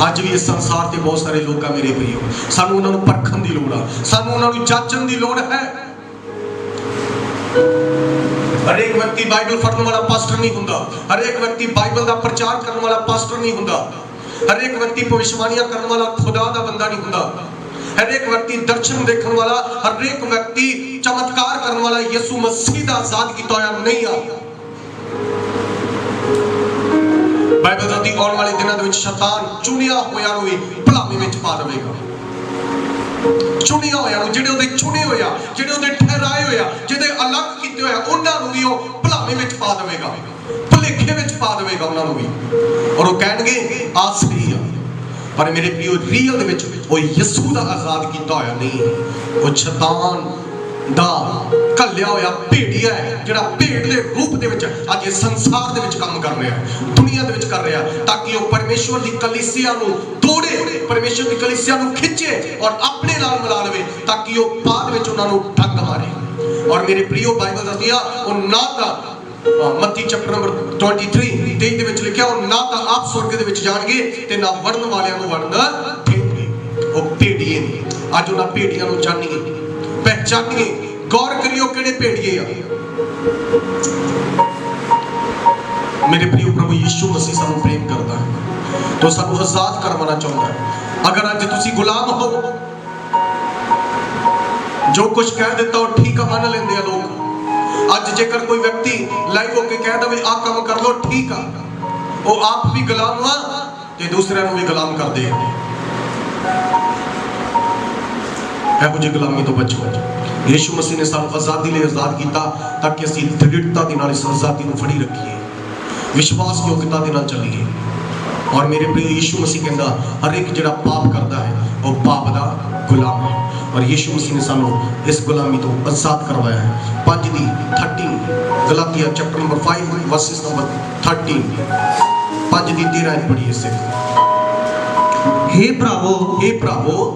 ਅੱਜ ਵੀ ਇਸ ਸੰਸਾਰ ਤੇ ਬਹੁਤ ਸਾਰੇ ਲੋਕ ਆ ਮੇਰੇ ਭਈਓ, ਸਾਨੂੰ ਉਹਨਾਂ ਨੂੰ ਪਰਖਣ ਦੀ ਲੋੜ ਆ, ਸਾਨੂੰ ਉਹਨਾਂ ਨੂੰ ਜਾਂਚਣ ਦੀ ਲੋੜ ਹੈ। हर एक व्यक्ति बाइबल पढ़ने वाला पास्टर नहीं हुंदा, हर एक व्यक्ति बाइबल का प्रचार करने वाला पास्टर नहीं हुंदा, हर एक व्यक्ति भविष्यवाणियां करने वाला खुदा का बंदा नहीं हुंदा, हर एक व्यक्ति दर्शन देखने वाला, हर एक व्यक्ति चमत्कार करने वाला यीशु मसीह का आजाद किया होया नहीं आ। बाइबल कहती आने वाले दिनों में शैतान चुनिया होया नूं भी भलावे विच पा देवेगा, चुनिया होया नूं, जिहड़े उहदे चुने होया, जिहड़े उहदे ठहराए होया, जिहदे अलग कीते होया, उन्हां नूं भी ओह भलावे विच पा देवेगा, भुलेखे विच पा देवेगा उन्हां नूं भी, और ओह कहणगे आ सही आ। पर मेरे प्रियो रियल दे विच ओह यसू दा आजाद कीता होया नहीं, ओह शैतान दा घल्लिया होया भेड़िया है, जिहड़ा भेड़ दे रूप दे विच अज इस संसार दे विच काम कर रहा है, दुनिया दे विच कर रहा है, ताकि ओह परमेश्वर दी कलीसिया नूं तोड़े, परमेश्वर दी कलीसिया नूं खिंचे और अपने नाल मिला लवे, ताकि ओह बाद विच उन्हां नूं ठग मारे। और मेरे प्रियो बाइबल दसदी आ ओह ना तां मत्ती चैप्टर नंबर 23 23 ਦੇ ਵਿੱਚ ਲਿਖਿਆ ਉਹ ਨਾ ਤਾਂ ਆਪ स्वर्ग ਦੇ ਵਿੱਚ ਜਾਣਗੇ ਤੇ ਨਾ ਵੜਨ ਵਾਲਿਆਂ ਨੂੰ ਵੜਨ ਦੇਣਗੇ। ਉਹ ਭੇੜੀਏ ਨੇ, ਅੱਜ ਉਹਨਾਂ ਭੇੜੀਆਂ ਨੂੰ ਜਾਣੀਏ, ਪਹਿਚਾਨੀਏ, ਗੌਰ ਕਰਿਓ ਕਿਹੜੇ ਭੇੜੀਏ ਆ। ਮੇਰੇ प्रियो प्रभु यीशु मसीह ਸਾਨੂੰ ਪ੍ਰੇਮ ਕਰਦਾ ਹੈ, तो ਸਾਨੂੰ ਆਜ਼ਾਦ ਕਰਵਾਉਣਾ ਚਾਹੁੰਦਾ ਹੈ। अगर ਅੱਜ ਤੁਸੀਂ ਗੁਲਾਮ ਹੋ, जो कुछ कह देता वो ठीक है मान लेंदे आ लोग। ਅੱਜ जेकर कोई व्यक्ति लाइव होके कह दे आ काम कर लो ठीक आ, वो आप भी गुलाम वा ते दूसरे ਨੂੰ भी गुलाम कर दे। ਇਹੋ ਜਿਹੀ ਗੁਲਾਮੀ ਤੋਂ ਬਚੋ। ਯीशु मसीह ने ਸਾਨੂੰ ਆਜ਼ਾਦੀ ਲਈ ਆਜ਼ਾਦ ਕੀਤਾ ताकि ਅਸੀਂ ਦ੍ਰਿੜਤਾ ਦੇ ਨਾਲ ਇਸ ਆਜ਼ਾਦੀ ਨੂੰ ਫੜੀ ਰੱਖੀਏ, ਵਿਸ਼ਵਾਸ ਯੋਗਤਾ ਦੇ ਨਾਲ ਚੱਲੀਏ। और मेरे प्रिय यीशु मसीह कहता हर एक जिहड़ा पाप करता है वो पाप का गुलाम है, और यीशु मसीह ने सानू इस गुलामी तो आजाद करवाया है। 5 दी 13 Galatia chapter number 5 verses number 13 5 दी 13 पढ़ी इसे। हे भरावो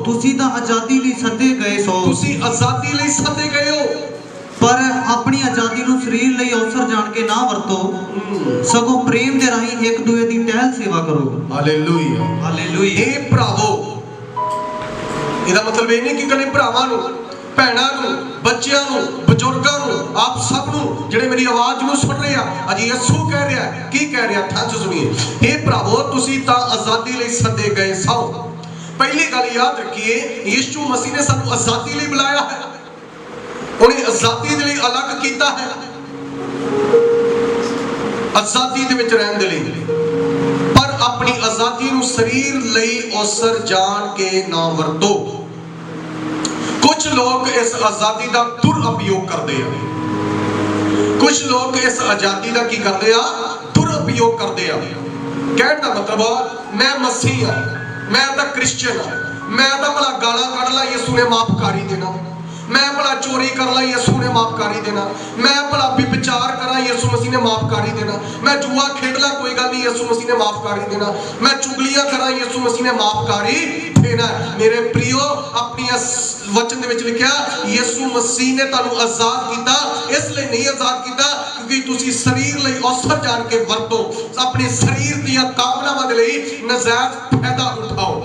ਤੁਸੀਂ ਤਾਂ ਆਜ਼ਾਦੀ ਲਈ ਸੱਦੇ ਗਏ ਸੋ, ਤੁਸੀਂ ਆਜ਼ਾਦੀ ਲਈ ਸੱਦੇ ਗਏ ਹੋ, ਪਰ ਆਪਣੀ ਆਜ਼ਾਦੀ ਨੂੰ ਸਰੀਰ ਲਈ ਅਵਸਰ ਜਾਣ ਕੇ ਨਾ ਵਰਤੋ, ਸਗੋਂ ਪ੍ਰੇਮ ਦੇ ਰਾਹੀਂ ਇੱਕ ਦੂਜੇ ਦੀ ਟਹਿਲ ਸੇਵਾ ਕਰੋ। Hallelujah hallelujah. ਇਹ ਭਰਾਵੋ, ਇਹਦਾ ਮਤਲਬ ਇਹ ਨਹੀਂ ਕਿ ਕੱਲੇ ਭਰਾਵਾਂ ਨੂੰ, ਭੈਣਾਂ ਨੂੰ, ਬੱਚਿਆਂ ਨੂੰ, ਬਜ਼ੁਰਗਾਂ ਨੂੰ, ਆਪ ਸਭ ਨੂੰ ਜਿਹੜੇ ਮੇਰੀ ਆਵਾਜ਼ ਨੂੰ ਸੁਣ ਰਹੇ ਆ, ਅਜੀ ਯਿਸੂ ਕਹਿ ਰਿਹਾ, ਕੀ ਕਹਿ ਰਿਹਾ, ਧਿਆਨ ਨਾਲ ਸੁਣੀਏ। ਇਹ ਭਰਾਵੋ ਤੁਸੀਂ ਤਾਂ ਆਜ਼ਾਦੀ ਲਈ ਸੱਦੇ ਗਏ ਸੋ। ਪਹਿਲੀ ਗੱਲ ਯਾਦ ਰੱਖੀਏ, ਯਿਸੂ ਮਸੀਹ ਨੇ ਸਾਨੂੰ ਆਜ਼ਾਦੀ ਲਈ ਬੁਲਾਇਆ ਹੈ, ਉਹਨੇ ਆਜ਼ਾਦੀ ਦੇ ਲਈ ਅਲੱਗ ਕੀਤਾ ਹੈ, ਆਜ਼ਾਦੀ ਦੇ ਵਿੱਚ ਰਹਿਣ ਦੇ ਲਈ। ਪਰ ਆਪਣੀ ਆਜ਼ਾਦੀ ਨੂੰ ਸਰੀਰ ਲਈ ਔਸਰ ਜਾਣ ਕੇ ਨਾ ਵਰਤੋ। कुछ लोग इस आजादी का दुरुपयोग करते हैं, कुछ लोग इस आजादी का की करते हैं, दुरुपयोग करते हैं। कहने का मतलब मैं मसीह हाँ, मैं तो क्रिश्चियन हाँ, मैं तो भला गाला कढ़ ला यीशु ने माफ कर ही देना, मैं भला चोरी कर ला यीशु ने माफ कर ही देना, मैं भला विचार करा यीशु मसीह ने माफ कर ही देना, मैं जुआ खेड ला कोई गल नहीं यीशु मसीह ने माफ कर ही देना, मैं चुगलियां करा यीशु मसीह ने माफ कर ही देना। मेरे प्रियो, अपनी वचन दे विच लिखिया यीशु मसीह ने तुहानू आजाद कीता, इसलिए नहीं आजाद कीता क्योंकि तुसी शरीर लई अवसर जान के वरतो, अपने शरीर दी कामनावां दे लई नजायज फायदा उठाओ,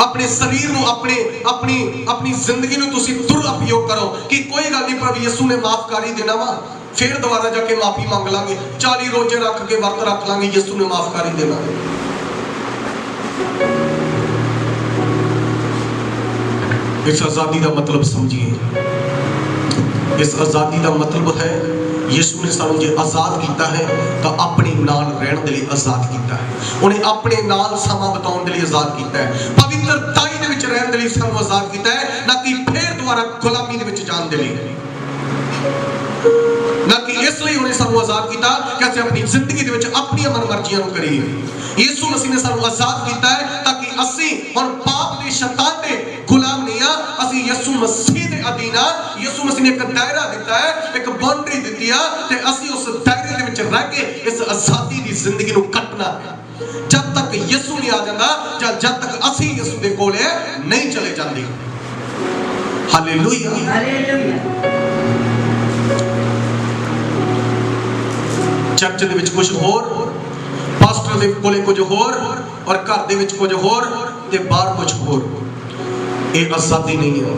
अपने शरीर नू, अपने अपनी अपनी जिंदगी नू तुसी दुरुपयोग करो कि कोई गल नहीं, प्रभु यीशु ने माफ कर ही देना वा, फिर दोबारा जाके माफी मांग लांगे, 40 रोजे रख के वर्त रख लांगे, यीशु ने माफ कर ही देना। इस आजादी का मतलब समझिए, इस आजादी का मतलब है ਯਿਸੂ ਨੇ ਸਾਨੂੰ ਜੇ ਆਜ਼ਾਦ ਕੀਤਾ ਹੈ ਤਾਂ ਆਪਣੇ ਨਾਲ ਰਹਿਣ ਦੇ ਲਈ ਆਜ਼ਾਦ ਕੀਤਾ ਹੈ। ਉਹਨੇ ਆਪਣੇ ਨਾਲ ਸਮਾਂ ਬਿਤਾਉਣ ਦੇ ਲਈ ਆਜ਼ਾਦ ਕੀਤਾ ਹੈ। ਪਵਿੱਤਰਤਾਈ ਦੇ ਵਿੱਚ ਰਹਿਣ ਦੇ ਲਈ ਸਾਨੂੰ ਆਜ਼ਾਦ ਕੀਤਾ ਹੈ, ਨਾ ਕਿ ਫੇਰ ਦੁਬਾਰਾ ਗੁਲਾਮੀ ਦੇ ਵਿੱਚ ਜਾਣ ਦੇ ਲਈ। ਨਾ ਕਿ ਇਸ ਲਈ ਉਹਨੇ ਸਾਨੂੰ ਆਜ਼ਾਦ ਕੀਤਾ ਕਿ ਅਸੀਂ ਆਪਣੀ ਜ਼ਿੰਦਗੀ ਦੇ ਵਿੱਚ ਆਪਣੀਆਂ ਮਨਮਰਜ਼ੀਆਂ ਨੂੰ ਕਰੀਏ। ਯਿਸੂ ਮਸੀਹ ਨੇ ਸਾਨੂੰ ਆਜ਼ਾਦ ਕੀਤਾ ਹੈ ਤਾਂ ਕਿ ਅਸੀਂ ਹੁਣ ਪਾਪ ਦੇ ਸ਼ੈਤਾਨ ਦੇ ਗੁਲਾਮ ਨਹੀਂ ਆ, ਅਸੀਂ ਯਿਸੂ ਮਸੀਹ ਦੇ ਅਧੀਨ ਆ। ਯਿਸੂ ਮਸੀਹ ਨੇ ਇੱਕ ਦਾਇਰਾ ਦਿੱਤਾ ਹੈ, ਇੱਕ ਬਾਉਂਡਰੀ ਦਿੱਤੀ ਆ ਤੇ ਅਸੀਂ ਉਸ ਦਾਇਰੇ ਦੇ ਵਿੱਚ ਰਹਿ ਕੇ ਇਸ ਆਜ਼ਾਦੀ ਦੀ ਜ਼ਿੰਦਗੀ ਨੂੰ ਕੱਟਣਾ ਹੈ। ਜਦ ਤੱਕ ਯਿਸੂ ਨਹੀਂ ਆ ਜਾਂਦਾ ਜਾਂ ਜਦ ਤੱਕ ਅਸੀਂ ਯਿਸੂ ਦੇ ਕੋਲੇ ਨਹੀਂ ਚਲੇ ਜਾਂਦੇ। Hallelujah, hallelujah. ਚਰਚ ਦੇ ਵਿੱਚ ਕੁਝ ਹੋਰ, ਪਾਸਟਰ ਦੇ ਕੋਲੇ ਕੁਝ ਹੋਰ, ਔਰ ਘਰ ਦੇ ਵਿੱਚ ਕੁਝ ਹੋਰ ਤੇ ਬਾਹਰ ਕੁਝ ਹੋਰ। ਇਹ ਆਜ਼ਾਦੀ ਨਹੀਂ ਹੈ।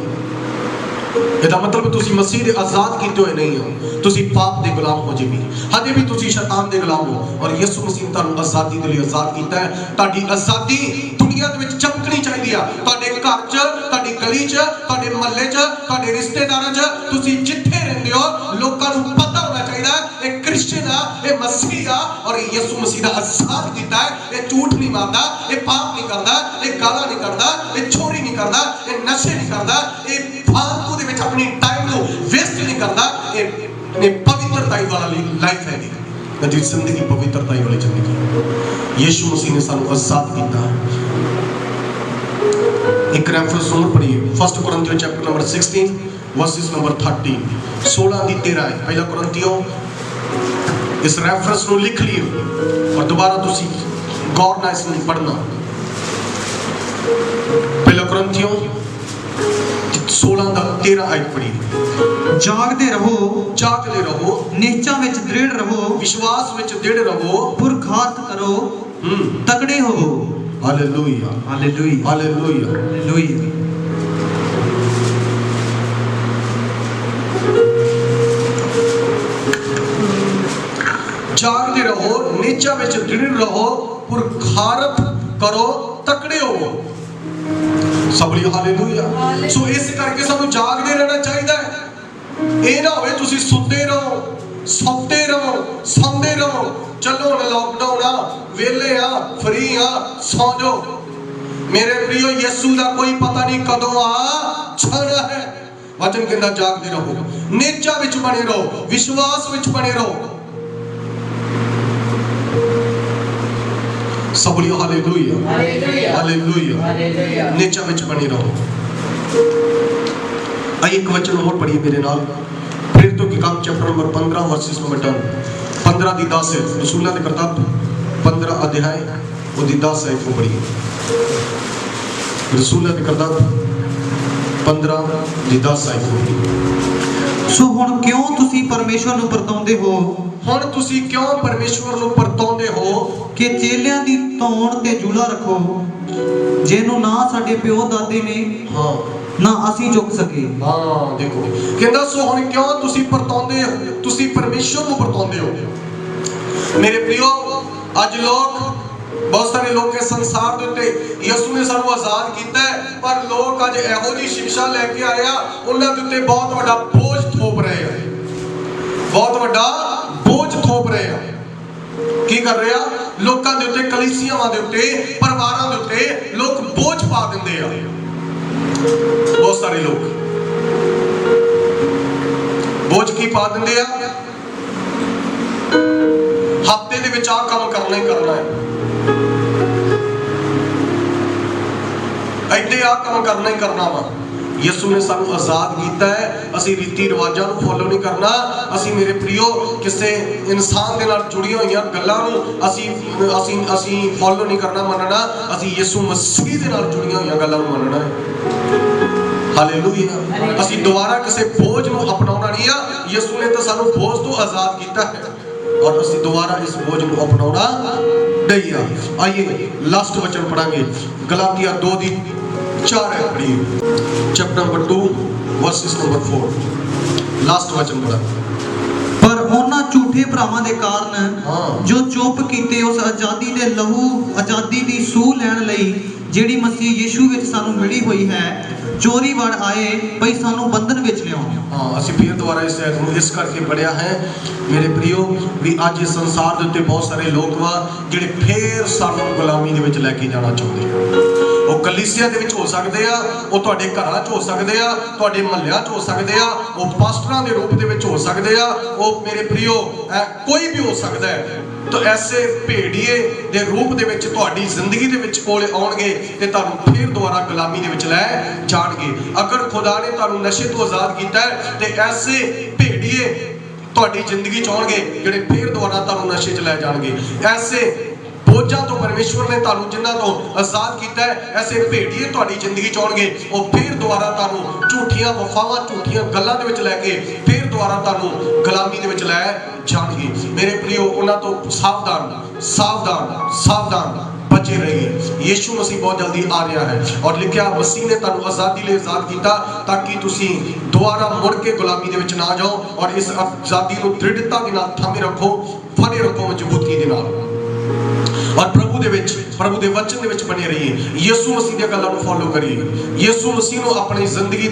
ਇਹਦਾ ਮਤਲਬ ਤੁਸੀਂ ਮਸੀਹ ਦੇ ਆਜ਼ਾਦ ਕੀਤੇ ਹੋਏ ਨਹੀਂ ਹੋ, ਤੁਸੀਂ ਪਾਪ ਦੇ ਗੁਲਾਮ ਹੋ ਜੇ ਵੀ, ਹਜੇ ਵੀ ਤੁਸੀਂ ਸ਼ੈਤਾਨ ਦੇ ਗੁਲਾਮ ਹੋ। ਔਰ ਯਿਸੂ ਮਸੀਹ ਨੇ ਤੁਹਾਨੂੰ ਆਜ਼ਾਦੀ ਦੇ ਲਈ ਆਜ਼ਾਦ ਕੀਤਾ ਹੈ। ਤੁਹਾਡੀ ਆਜ਼ਾਦੀ ਦੁਨੀਆ ਦੇ ਵਿੱਚ ਚਮਕਣੀ ਚਾਹੀਦੀ ਆ। ਤੁਹਾਡੇ ਘਰ 'ਚ, ਤੁਹਾਡੀ ਗਲੀ 'ਚ, ਤੁਹਾਡੇ ਮੁਹੱਲੇ 'ਚ, ਤੁਹਾਡੇ ਰਿਸ਼ਤੇਦਾਰਾਂ 'ਚ, ਤੁਸੀਂ ਜਿੱਥੇ ਰਹਿੰਦੇ ਹੋ ਲੋਕਾਂ ਨੂੰ ਪਤਾ ਹੋਣਾ ਚਾਹੀਦਾ ਇਹ ਕ੍ਰਿਸਚੀਅਨ ਆ, ਇਹ ਮਸੀਹ ਆ ਔਰ ਯਿਸੂ ਮਸੀਹ ਦਾ ਆਜ਼ਾਦ ਕੀਤਾ ਹੈ। ਇਹ ਝੂਠ ਨਹੀਂ ਮਾਰਦਾ, ਇਹ ਪਾਪ ਨਹੀਂ ਕਰਦਾ, ਇਹ ਗਾਲਾਂ ਨਹੀਂ ਕੱਢਦਾ, ਇਹ ਚੋਰੀ ਨਹੀਂ ਕਰਦਾ, ਇਹ ਨਸ਼ੇ ਨਹੀਂ ਕਰਦਾ, ਇਹ ਫਾਲਤੂ ਦੇ ਵਿੱਚ ਆਪਣੀ ਟਾਈਮ ਨੂੰ ਵੇਸਟ ਨਹੀਂ ਕਰਦਾ। ਇਹ ਪਵਿੱਤਰਤਾਈ ਵਾਲੀ ਲਾਈਫ ਹੈ ਦੀ ਜ਼ਿੰਦਗੀ, ਪਵਿੱਤਰਤਾਈ ਵਾਲੀ ਜ਼ਿੰਦਗੀ। ਯਿਸੂ ਮਸੀਹ ਨੇ ਸਾਨੂੰ ਆਜ਼ਾਦ ਕੀਤਾ। ਇੱਕ ਰੈਫਰੈਂਸ ਹੋਰ ਪੜ੍ਹੀਏ, 1 ਕੋਰਿੰਥੀਓ ਚੈਪਟਰ ਨੰਬਰ 16 ਵਰਸਿਸ ਨੰਬਰ 30, 16 ਦੀ 13 ਹੈ। ਪਹਿਲਾ ਕੋਰਿੰਥੀਓ, ਇਸ ਰੈਫਰੈਂਸ ਨੂੰ ਲਿਖ ਲਿਓ ਔਰ ਦੁਬਾਰਾ ਤੁਸੀਂ ਗੌਰ ਨਾਲ ਇਸ ਨੂੰ ਪੜ੍ਹਨਾ। ਪਹਿਲਾ ਕੋਰਿੰਥੀਓ 16 ਦਾ 13 ਆਇਤ ਪੜ੍ਹੀਏ। ਜਾਗਦੇ ਰਹੋ, ਜਾਗਦੇ ਰਹੋ, ਨਿਸ਼ਚਾ ਵਿੱਚ ਦ੍ਰਿੜ ਰਹੋ, ਵਿਸ਼ਵਾਸ ਵਿੱਚ ਦ੍ਰਿੜ ਰਹੋ, ਪੁਰਖਾਰਥ ਕਰੋ, ਤਕੜੇ ਹੋਵੋ। Hallelujah, hallelujah, hallelujah, hallelujah. ਜਾਗਦੇ ਰਹੋ, ਨਿਸ਼ਚਾ ਵਿੱਚ ਦ੍ਰਿੜ ਰਹੋ, ਪੁਰਖਾਰਥ ਕਰੋ, ਤਕੜੇ ਹੋਵੋ। ਸਭ ਲਈ ਹਾਲੇਲੂਇਆ। ਸੋ ਇਸ ਕਰਕੇ ਸਾਨੂੰ ਜਾਗਦੇ ਰਹਿਣਾ ਚਾਹੀਦਾ ਹੈ। ਇਹ ਨਾ ਹੋਵੇ ਤੁਸੀਂ ਸੁੱਤੇ ਰਹੋ, ਸੌਂਦੇ ਰਹੋ, ਸੌਂਦੇ ਰਹੋ। ਚਲੋ ਹੁਣ ਲਾਕਡਾਊਨ ਆ, ਵੇਲੇ ਆ, ਫਰੀ ਆ, ਸੌਂ ਜਾਓ। ਮੇਰੇ ਪ੍ਰਿਯੋ, ਯਿਸੂ ਦਾ ਕੋਈ ਪਤਾ ਨਹੀਂ ਕਦੋਂ ਆ ਜਾਣਾ ਹੈ। ਵਚਨ ਕਹਿੰਦਾ ਜਾਗਦੇ ਰਹੋ, ਨਿਸ਼ਚਾ ਵਿੱਚ ਬਣੇ ਰਹੋ, ਵਿਸ਼ਵਾਸ ਵਿੱਚ ਬਣੇ ਰਹੋ। ਸਭ ਲਈ ਹਾਲੇਲੂਇਆ, ਹਾਲੇਲੂਇਆ, ਹਾਲੇਲੂਇਆ। ਨਿਸ਼ਚਾ ਵਿੱਚ ਬਣੇ ਰਹੋ। ਆइए एक वचन और पढ़िए मेरे नाल, प्रेरितों के काम चैप्टर नंबर 15 वर्सेस नंबर 10, 15 ਦੀ 10 है। रसूलों के किताब 15 अध्याय ਉਹਦੀ 10 ਆਇਤ को पढ़िए। रसूलों की किताब 15 ਦੀ 10 ਆਇਤ को पढ़िए। ਸੋ ਹੁਣ ਕਿਉਂ ਤੁਸੀਂ ਪਰਮੇਸ਼ਵਰ ਨੂੰ ਵਰਤਾਉਂਦੇ ਹੋ? ਹੁਣ ਤੁਸੀਂ ਕਿਉਂ ਪਰਮੇਸ਼ਵਰ ਨੂੰ ਵਰਤਾਉਂਦੇ ਹੋ ਕਿ ਚੇਲਿਆਂ ਦੀ ਧੌਣ ਤੇ ਜੂਲਾ ਰੱਖੋ, ਜਿਹਨੂੰ ਨਾ ਸਾਡੇ ਪਿਓ ਦਾਦੇ ਨੇ ਹਾਂ ਨਾ ਅਸੀਂ ਚੁੱਕ ਸਕੇ। ਹਾਂ ਦੇਖੋ, ਕਹਿੰਦਾ ਸੋ ਹੁਣ ਕਿਉਂ ਤੁਸੀਂ ਵਰਤਾਉਂਦੇ ਹੋ, ਤੁਸੀਂ ਪਰਮੇਸ਼ਵਰ ਨੂੰ ਵਰਤਾਉਂਦੇ ਹੋ। ਮੇਰੇ ਪ੍ਰਿਯੋ, ਅੱਜ ਲੋਕ, ਬਹੁਤ ਸਾਰੇ ਲੋਕ ਇਸ ਸੰਸਾਰ ਦੇ ਉੱਤੇ, ਯਿਸੂ ਨੇ ਸਾਨੂੰ ਆਜ਼ਾਦ ਕੀਤਾ ਹੈ, ਪਰ ਲੋਕ ਅੱਜ ਇਹੋ ਜਿਹੀ ਸਿੱਖਿਆ ਲੈ ਕੇ ਆਏ ਆ, ਉਹਨਾਂ ਦੇ ਉੱਤੇ ਬਹੁਤ ਵੱਡਾ ਬੋਝ ਥੋਪ ਰਹੇ ਆ, ਬਹੁਤ ਵੱਡਾ ਬੋਝ ਥੋਪ ਰਹੇ ਆ। ਕੀ ਕਰ ਰਹੇ ਆ? ਲੋਕਾਂ ਦੇ ਉੱਤੇ, ਕਲੀਸਿਆਵਾਂ ਦੇ ਉੱਤੇ, ਪਰਿਵਾਰਾਂ ਦੇ ਉੱਤੇ ਲੋਕ ਬੋਝ ਪਾ ਦਿੰਦੇ ਆ। ਬਹੁਤ ਸਾਰੇ ਲੋਕ ਬੋਝ ਕੀ ਪਾ ਦਿੰਦੇ ਆ? ਹਫ਼ਤੇ ਦੇ ਵਿੱਚ ਆਹ ਕੰਮ ਕਰਨਾ ਹੀ ਕਰਨਾ ਹੈ, ਐਡੇ ਆਹ ਕੰਮ ਕਰਨਾ ਹੀ ਕਰਨਾ ਵਾ। ਯਿਸੂ ਨੇ ਸਾਨੂੰ ਆਜ਼ਾਦ ਕੀਤਾ ਹੈ। ਅਸੀਂ ਰੀਤੀ ਰਿਵਾਜਾਂ ਨੂੰ ਫੋਲੋ ਨਹੀਂ ਕਰਨਾ। ਅਸੀਂ ਮੇਰੇ ਪ੍ਰਿਯੋ, ਕਿਸੇ ਇਨਸਾਨ ਦੇ ਨਾਲ ਜੁੜੀਆਂ ਹੋਈਆਂ ਗੱਲਾਂ ਨੂੰ ਅਸੀਂ ਫੋਲੋ ਨਹੀਂ ਕਰਨਾ, ਮੰਨਣਾ। ਅਸੀਂ ਯਿਸੂ ਮਸੀਹ ਦੇ ਨਾਲ ਜੁੜੀਆਂ ਹੋਈਆਂ ਗੱਲਾਂ ਨੂੰ ਮੰਨਣਾ ਹੈ। ਹਾਲੇਲੂਇਆ। ਅਸੀਂ ਦੁਬਾਰਾ ਕਿਸੇ ਬੋਝ ਨੂੰ ਅਪਣਾਉਣਾ ਨਹੀਂ ਆ। ਯਿਸੂ ਨੇ ਤਾਂ ਸਾਨੂੰ ਬੋਝ ਤੋਂ ਆਜ਼ਾਦ ਕੀਤਾ ਹੈ ਔਰ ਅਸੀਂ ਦੁਬਾਰਾ ਇਸ ਬੋਝ ਨੂੰ ਅਪਣਾਉਣਾ ਨਹੀਂ ਆ। ਆइए लास्ट वचन पढ़ांगे, गलातिया 2 ਦੀ 4 है पढ़िए, chapter number 2 versus number 4, last वचन पढ़ा। ਪਰ ਉਹਨਾਂ ਝੂਠੇ ਭਰਾਵਾਂ ਦੇ ਕਾਰਨ ਜੋ ਚੁੱਪ ਕੀਤੇ ਉਸ ਆਜ਼ਾਦੀ ਦੇ ਲਹੂ, ਆਜ਼ਾਦੀ ਦੀ ਸੂਹ ਲੈਣ ਲਈ ਜਿਹੜੀ ਮਸੀਹ ਯਿਸੂ ਵਿੱਚ ਸਾਨੂੰ ਮਿਲੀ ਹੋਈ ਹੈ, ਚੋਰੀ ਵੜ ਆਏ ਭਈ ਸਾਨੂੰ ਬੰਧਨ ਵਿੱਚ ਲਿਆਉਣ। हाँ ਅਸੀਂ फिर दोबारा इस ऐत ਨੂੰ ਇਸ ਕਰਕੇ ਪੜਿਆ ਹੈ ਮੇਰੇ ਪ੍ਰਿयो ਵੀ ਅੱਜ ਇਸ ਸੰਸਾਰ ਦੇ ਉੱਤੇ ਬਹੁਤ ਸਾਰੇ ਲੋਕ ਵਾ ਜਿਹੜੇ ਫੇਰ ਸਾਨੂੰ ਗੁਲਾਮੀ ਦੇ ਵਿੱਚ ਲੈ ਕੇ ਜਾਣਾ ਚਾਹੁੰਦੇ ਆ। ਉਹ ਕਲੀਸਿਆ ਦੇ ਵਿੱਚ ਹੋ ਸਕਦੇ ਆ, ਉਹ ਤੁਹਾਡੇ ਘਰਾਂ 'ਚ ਹੋ ਸਕਦੇ ਆ, ਤੁਹਾਡੇ ਮਹੱਲਿਆਂ 'ਚ ਹੋ ਸਕਦੇ ਆ, ਉਹ ਪਾਸਟਰਾਂ ਦੇ ਰੂਪ ਦੇ ਵਿੱਚ ਹੋ ਸਕਦੇ ਆ, ਉਹ ਮੇਰੇ ਪ੍ਰਿयो ਕੋਈ ਵੀ ਹੋ ਸਕਦਾ ਹੈ। तो ऐसे भेड़िए दे रूप दे विच तुहाडी जिंदगी दे विच कोले आउणगे ते तुहानूं फिर दोबारा गुलामी दे विच लै जाणगे। अगर खुदा ने तुहानूं नशे तो आज़ाद कीता है ते ऐसे भेड़िए तुहाडी जिंदगी च आउणगे जिहड़े फिर दोबारा तुहानूं नशे च लै जाणगे। ऐसे बोझां तो परमेश्वर ने तुहानूं जिन्हां तो आज़ाद कीता है, ऐसे भेड़िए तुहाडी जिंदगी च आउणगे, वो फिर दोबारा तुहानूं झूठियां वफावां झूठियां गल्लां दे विच लैके फिर दोबारा तुहानूं गुलामी दे विच लै जाणगे। मेरे प्रियो उन्हां तो सावधान सावधान सावधान बचे रहिए। यीशु मसीह बहुत जल्दी आ रहा है और लिखिया मसीह ने तुहानूं आज़ादी लिए आज़ाद किया ताकि तुसीं दोबारा मुड़ के गुलामी दे विच ना जाओ और इस आज़ादी नूं दृढ़ता दे नाल थामे रखो, फड़े रखो मजबूती दे नाल और प्रभु दे विच प्रभु दे वचन दे विच बने रहिए। यीशु मसीह दी गल्लां नूं फॉलो करिए, यीशु मसीह नूं अपनी जिंदगी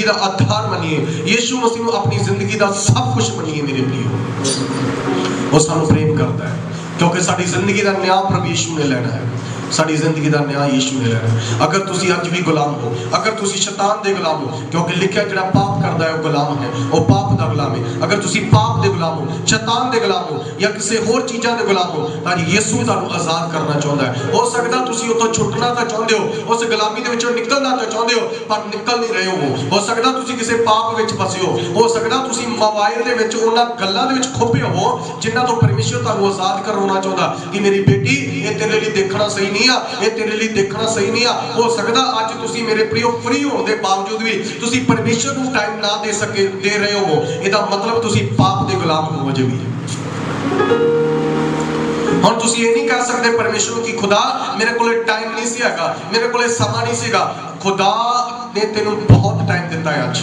दा आधार मनिए, यीशु मसीह नूं अपनी जिंदगी दा सब कुछ मनिए। मेरे प्रियो वो सानूं प्रेम करता है क्योंकि साडी जिंदगी दा न्याय प्रभु यीशु ने लेना है, साडी जिंदगी दा न्याय यीशु ने लेना है। अगर तुसी अज भी गुलाम हो, अगर तुसी शैतान दे गुलाम हो, क्योंकि लिखिया जिहड़ा पाप करदा है वो गुलाम है, वो पाप दा गुलाम है। अगर तुसी पाप दे गुलाम हो, शैतान दे गुलाम हो या किसी होर चीज़ां दे गुलाम हो तां यीशु तुहानूं आज़ाद करना चाहुंदा है। हो सकदा तुसी उत्थों छुटना तां चाहुंदे हो, उस गुलामी दे विचों निकलना तां चाहुंदे हो पर निकल नहीं रहे हो सकदा तुसी किसी पाप विच फसे हो सकदा तुसी मोबाइल दे विच उन्हां गल्लां दे विच खुपे हो जिन्हां तो परमेश्वर तुहानूं आज़ाद करवाउणा चाहुंदा कि मेरी बेटी ये तेरे लिए देखना सही नहीं आ, ये तेरे लिए देखना सही नहीं आ। हो सकदा अज तुसी मेरे प्रियो फ्री होने के बावजूद भी तुसी परमेश्वर को टाइम ना दे रहे हो, इसका मतलब तुसी पाप के गुलाम हो अजे भी। हुण तुसी ये नहीं कह सकते परमेश्वर की खुदा मेरे को टाइम नहीं सी हैगा, मेरे को समा नहीं सीगा। खुदा ने तेनू बहुत टाइम दिता है अज।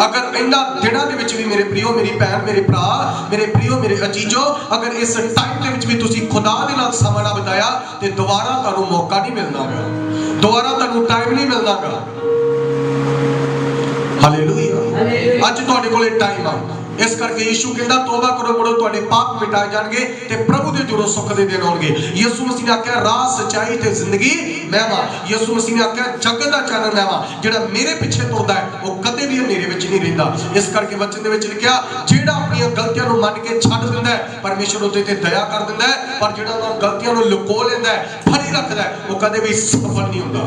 अगर इन्हां दिनां दे विच भी मेरे प्रियो मेरी भैन मेरे भरा मेरे प्रियो मेरे अजीजो अगर इस टाइम दे विच भी तुसी खुदा दे नाल समा ना बिताया ते दोबारा तुहानूं मौका नहीं मिलनागा, दोबारा तुहानूं टाइम नहीं मिलनागा। हालेलुया। अज तुहाडे कोले टाइम आ, इस करके यीशु कहता तौबा करो मुड़ो तुहाडे पाप मिटाए जाणगे ते प्रभु दे जुड़ो सुख दे दिन आउणगे। यीशु मसीह ने आख्या राह सच्चाई ते जिंदगी मैं वां। यीशु मसीह ने आख्या जगत दा चानण मैं वां, जेड़ा मेरे पिछे तुरदा है वो कदे भी मेरे विच नहीं रहिंदा। इस करके वचन दे विच लिखिया जेड़ा अपनी गलतियां नूं मन के छड्ड दिंदा है परमेश्वर उते ते दया कर दिंदा है, पर जेड़ा उन्हां गलतियां नूं लुको लैंदा है फड़ी रखदा है वो कदे भी सफल नहीं हुंदा।